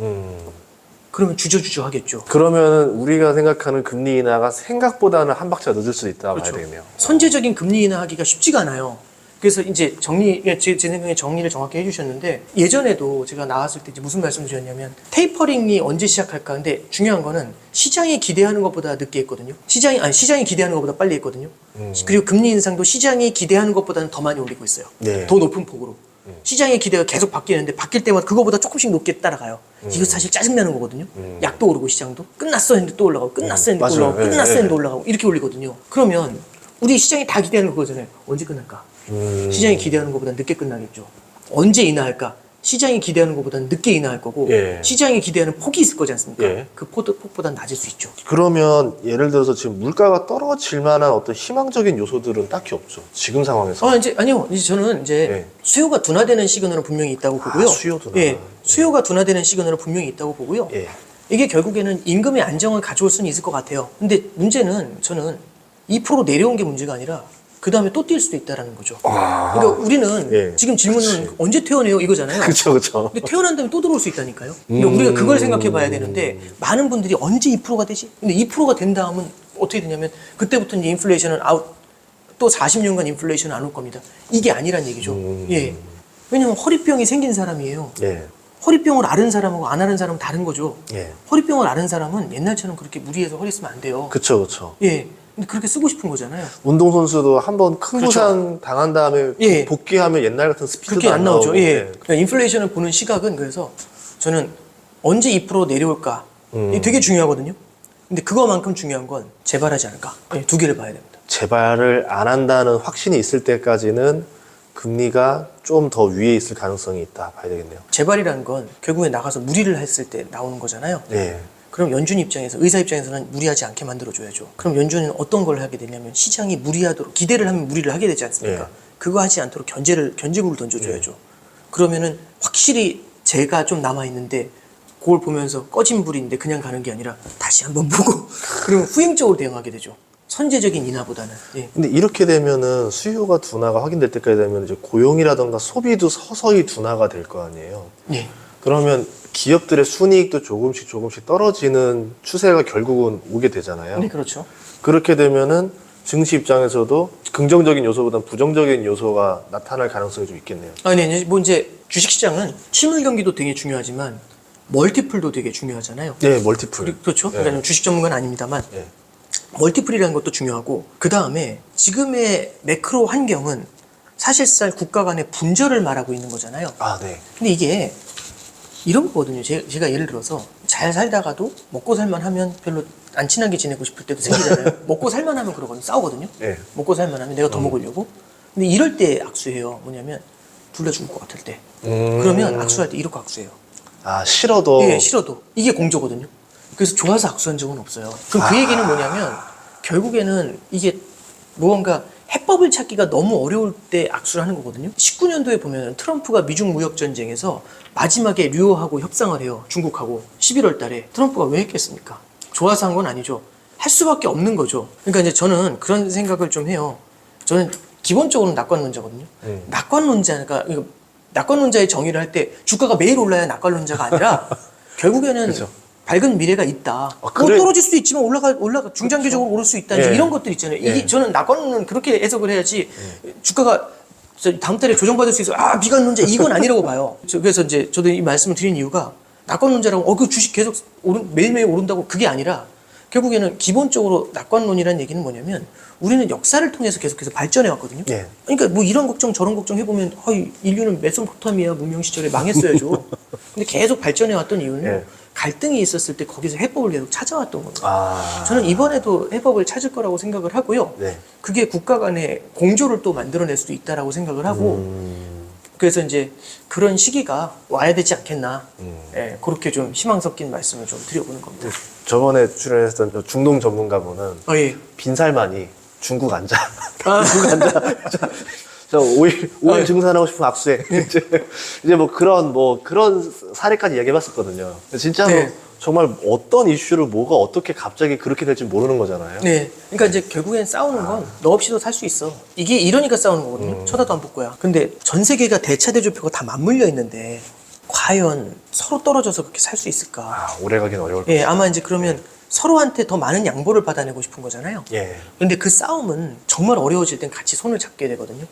그러면 주저주저 하겠죠. 그러면 우리가 생각하는 금리 인하가 생각보다는 한 박자 늦을 수 있다 그렇죠. 봐야 되겠네요. 선제적인 금리 인하하기가 쉽지가 않아요. 그래서 이제 제 생각에 정리를 정확히 해주셨는데 예전에도 제가 나왔을 때 이제 무슨 말씀을 드렸냐면 테이퍼링이 언제 시작할까? 근데 중요한 거는 시장이 기대하는 것보다 늦게 했거든요. 시장이 기대하는 것보다 빨리 했거든요. 그리고 금리 인상도 시장이 기대하는 것보다는 더 많이 올리고 있어요. 네. 더 높은 폭으로. 시장의 기대가 계속 바뀌는데 바뀔 때마다 그거보다 조금씩 높게 따라가요. 이거 사실 짜증나는 거거든요. 약도 오르고 시장도 끝났어 했는데 또 올라가고 끝났어 했는데 또 맞아요. 올라가고 예, 끝났어 예. 했는데 올라가고 이렇게 올리거든요. 그러면 우리 시장이 다 기대하는 그거잖아요. 언제 끝날까? 시장이 기대하는 것보다 늦게 끝나겠죠. 언제 인하할까? 시장이 기대하는 것보다 늦게 인하할 거고 예. 시장이 기대하는 폭이 있을 거지 않습니까? 예. 그 폭보다 낮을 수 있죠. 그러면 예를 들어서 지금 물가가 떨어질 만한 어떤 희망적인 요소들은 딱히 없죠. 지금 상황에서. 아니요. 이제 저는 이제 예. 수요가 둔화되는 시그널은 분명히 있다고 보고요. 수요 둔화. 예. 수요가 둔화되는 시그널은 분명히 있다고 보고요. 예. 이게 결국에는 임금의 안정을 가져올 수는 있을 것 같아요. 근데 문제는 저는 2% 내려온 게 문제가 아니라 그 다음에 또 뛸 수도 있다라는 거죠. 그러니까 우리는 예. 지금 질문은 그치. 언제 퇴원해요 이거잖아요. 그렇죠, 그렇죠. 근데 태어난 다음에 또 들어올 수 있다니까요. 그러니까 우리가 그걸 생각해 봐야 되는데 많은 분들이 언제 2%가 되지? 근데 2%가 된 다음은 어떻게 되냐면 그때부터 이제 인플레이션은 아웃 또 40년간 인플레이션은 안 올 겁니다. 이게 아니란 얘기죠. 예. 왜냐면 허리병이 생긴 사람이에요. 예. 허리병을 앓은 사람하고 안 앓은 사람은 다른 거죠. 예. 허리병을 앓은 사람은 옛날처럼 그렇게 무리해서 허리 쓰면 안 돼요. 그렇죠, 그렇죠. 예. 근데 그렇게 쓰고 싶은 거잖아요. 운동선수도 한번 큰 그렇죠. 부상 당한 다음에 예. 복귀하면 옛날 같은 스피드도 그렇게 안 나오죠. 나오고. 예. 그러니까 인플레이션을 보는 시각은 그래서 저는 언제 2% 내려올까? 이게 되게 중요하거든요. 근데 그거만큼 중요한 건 재발하지 않을까? 예, 두 개를 봐야 됩니다. 재발을 안 한다는 확신이 있을 때까지는 금리가 좀 더 위에 있을 가능성이 있다 봐야 되겠네요. 재발이라는 건 결국에 나가서 무리를 했을 때 나오는 거잖아요. 예. 그럼 연준 입장에서, 의사 입장에서는 무리하지 않게 만들어줘야죠. 그럼 연준은 어떤 걸 하게 되냐면 시장이 무리하도록, 기대를 하면 무리를 하게 되지 않습니까? 예. 그거 하지 않도록 견제구를 던져줘야죠. 그러면은 확실히 재가 좀 남아있는데 그걸 보면서 꺼진 불인데 그냥 가는 게 아니라 다시 한번 보고 그러면 후행적으로 대응하게 되죠. 선제적인 인하보다는. 예. 근데 이렇게 되면은 수요가 둔화가 확인될 때까지 되면 이제 고용이라던가 소비도 서서히 둔화가 될 거 아니에요. 예. 그러면 기업들의 순이익도 조금씩 떨어지는 추세가 결국은 오게 되잖아요. 네, 그렇죠. 그렇게 되면은 증시 입장에서도 긍정적인 요소보다는 부정적인 요소가 나타날 가능성이 좀 있겠네요. 네. 뭐 이제 주식시장은 실물 경기도 되게 중요하지만 멀티플도 되게 중요하잖아요. 네, 멀티플. 그렇죠. 네. 그러니까 주식 전문가는 아닙니다만 네. 멀티플이라는 것도 중요하고 그 다음에 지금의 매크로 환경은 사실상 국가 간의 분절을 말하고 있는 거잖아요. 아, 네. 근데 이게 이런 거거든요. 제가 예를 들어서 잘 살다가도 먹고 살만 하면 별로 안 친하게 지내고 싶을 때도 생기잖아요. 먹고 살만 하면 그러거든요. 싸우거든요. 네. 먹고 살만 하면 내가 더 먹으려고. 근데 이럴 때 악수해요. 뭐냐면 둘 다 죽을 것 같을 때. 그러면 악수할 때 이렇게 악수해요. 아, 싫어도. 예, 싫어도. 이게 공조거든요. 그래서 좋아서 악수한 적은 없어요. 그럼 그 얘기는 뭐냐면 결국에는 이게 무언가 해법을 찾기가 너무 어려울 때 악수를 하는 거거든요. 19년도에 보면 트럼프가 미중 무역 전쟁에서 마지막에 류어하고 협상을 해요. 중국하고 11월 달에. 트럼프가 왜 했겠습니까? 좋아서 한 건 아니죠. 할 수밖에 없는 거죠. 그러니까 이제 저는 그런 생각을 좀 해요. 저는 기본적으로는 낙관론자거든요. 낙관론자가, 낙관론자의 정의를 할 때 주가가 매일 올라야 낙관론자가 아니라 결국에는 그렇죠. 밝은 미래가 있다. 뭐 그래. 떨어질 수도 있지만 올라가 중장기적으로 오를 수 있다. 이제 예. 이런 것들 있잖아요. 예. 이게 저는 낙관론은 그렇게 해석을 해야지 주가가 다음 달에 조정받을 수 있어. 아, 비관론자 이건 아니라고 봐요. 그래서 이제 저도 이 말씀을 드린 이유가 낙관론자라고 그 주식 계속 매일매일 오른다고 그게 아니라 결국에는 기본적으로 낙관론이라는 얘기는 뭐냐면 우리는 역사를 통해서 계속해서 발전해 왔거든요. 예. 그러니까 뭐 이런 걱정 저런 걱정 해보면 인류는 메소포타미아 문명 시절에 망했어야죠. 근데 계속 발전해 왔던 이유는 예. 갈등이 있었을 때 거기서 해법을 계속 찾아왔던 겁니다. 아. 저는 이번에도 해법을 찾을 거라고 생각을 하고요. 네. 그게 국가 간의 공조를 또 만들어낼 수도 있다라고 생각을 하고 그래서 이제 그런 시기가 와야 되지 않겠나. 예, 그렇게 좀 희망 섞인 말씀을 좀 드려보는 겁니다. 저번에 출연했던 저 중동 전문가분은 예. 빈살만이 중국 앉아. 아. 중국 앉아. 저 5일 증산하고 싶은 악수해. 이제 뭐 그런 사례까지 이야기해봤었거든요. 진짜로 네. 정말 어떤 이슈를 뭐가 어떻게 갑자기 그렇게 될지 모르는 거잖아요. 네. 그러니까 이제 결국엔 싸우는 건 너 없이도 살 수 있어. 이게 이러니까 싸우는 거거든요. 쳐다도 안 볼 거야. 근데 전 세계가 대차대조표가 다 맞물려 있는데 과연 서로 떨어져서 그렇게 살 수 있을까? 아, 오래 가긴 어려울 예, 것이다. 아마 이제 그러면 서로한테 더 많은 양보를 받아내고 싶은 거잖아요. 예. 근데 그 싸움은 정말 어려워질 땐 같이 손을 잡게 되거든요.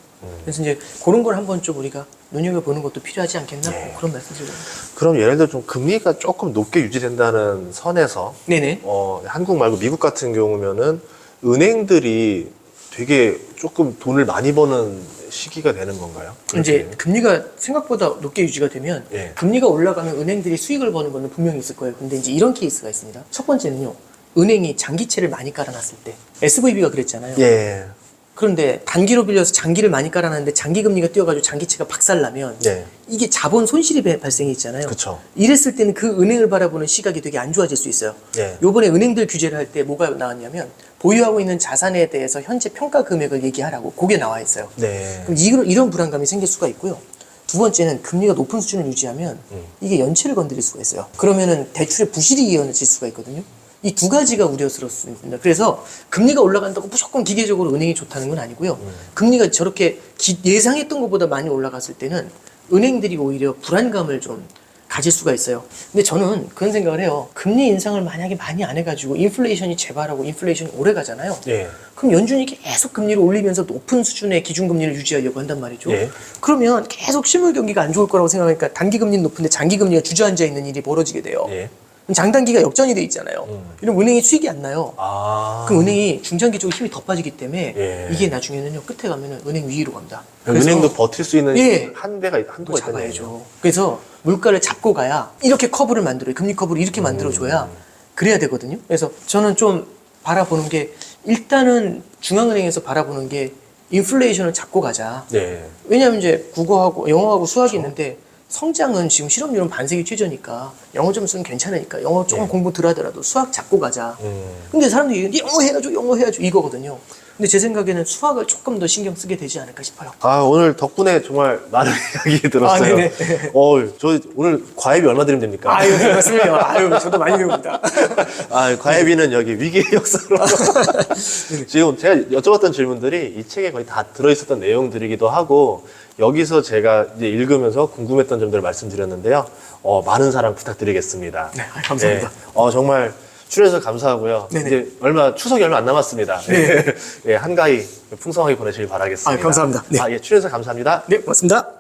그래서 이제 그런 걸 한번 좀 우리가 눈여겨보는 것도 필요하지 않겠나? 예. 뭐 그런 말씀 드립니다. 그럼 예를 들어 좀 금리가 조금 높게 유지된다는 선에서 네네. 한국 말고 미국 같은 경우면은 은행들이 되게 조금 돈을 많이 버는 시기가 되는 건가요? 이제 그렇게? 금리가 생각보다 높게 유지가 되면 예. 금리가 올라가면 은행들이 수익을 버는 거는 분명히 있을 거예요. 근데 이제 이런 케이스가 있습니다. 첫 번째는요. 은행이 장기채를 많이 깔아놨을 때 SVB가 그랬잖아요. 예. 그런데 단기로 빌려서 장기를 많이 깔아놨는데 장기 금리가 뛰어가지고 장기채가 박살나면 예. 이게 자본 손실이 발생이 있잖아요. 그쵸. 이랬을 때는 그 은행을 바라보는 시각이 되게 안 좋아질 수 있어요. 예. 요번에 은행들 규제를 할 때 뭐가 나왔냐면 보유하고 있는 자산에 대해서 현재 평가 금액을 얘기하라고 그게 나와 있어요. 네. 그럼 이런 불안감이 생길 수가 있고요. 두 번째는 금리가 높은 수준을 유지하면 이게 연체를 건드릴 수가 있어요. 그러면은 대출의 부실이 이어질 수가 있거든요. 이 두 가지가 우려스럽습니다. 그래서 금리가 올라간다고 무조건 기계적으로 은행이 좋다는 건 아니고요. 금리가 저렇게 예상했던 것보다 많이 올라갔을 때는 은행들이 오히려 불안감을 좀 가질 수가 있어요. 근데 저는 그런 생각을 해요. 금리 인상을 만약에 많이 안 해가지고 인플레이션이 재발하고 인플레이션이 오래 가잖아요. 예. 그럼 연준이 계속 금리를 올리면서 높은 수준의 기준금리를 유지하려고 한단 말이죠. 예. 그러면 계속 실물 경기가 안 좋을 거라고 생각하니까 단기 금리는 높은데 장기 금리가 주저앉아 있는 일이 벌어지게 돼요. 예. 그럼 장단기가 역전이 돼 있잖아요. 이러면 은행이 수익이 안 나요. 아. 그럼 은행이 중장기적으로 힘이 더 빠지기 때문에 예. 이게 나중에는요 끝에 가면은 은행 위기로 갑니다. 은행도 버틸 수 있는 예. 한도가 있다는 얘기죠. 잡아야죠. 그래서 물가를 잡고 가야 이렇게 커브를 만들어요. 금리 커브를 이렇게 만들어줘야 그래야 되거든요. 그래서 저는 좀 바라보는 게 일단은 중앙은행에서 바라보는 게 인플레이션을 잡고 가자. 네. 왜냐하면 이제 국어하고 영어하고 수학이 있는데 성장은 지금 실업률은 반세기 최저니까 영어 점수는 괜찮으니까 영어 조금 공부 덜 하더라도 수학 잡고 가자. 근데 사람들이 영어 해야죠 이거거든요. 근데 제 생각에는 수학을 조금 더 신경 쓰게 되지 않을까 싶어요. 아, 오늘 덕분에 정말 많은 이야기 들었어요. 네네. 저 오늘 과외비 얼마 드리면 됩니까? 아유, 네, 맞습니다. 아유, 저도 많이 배웁니다. 아, 과외비는 여기 위기의 역사로. 지금 제가 여쭤봤던 질문들이 이 책에 거의 다 들어있었던 내용들이기도 하고, 여기서 제가 이제 읽으면서 궁금했던 점들을 말씀드렸는데요. 많은 사랑 부탁드리겠습니다. 네, 감사합니다. 정말 출연해서 감사하고요. 네네. 이제 추석이 얼마 안 남았습니다. 예, 한가위 풍성하게 보내시길 바라겠습니다. 감사합니다. 네. 출연해서 감사합니다. 네, 고맙습니다.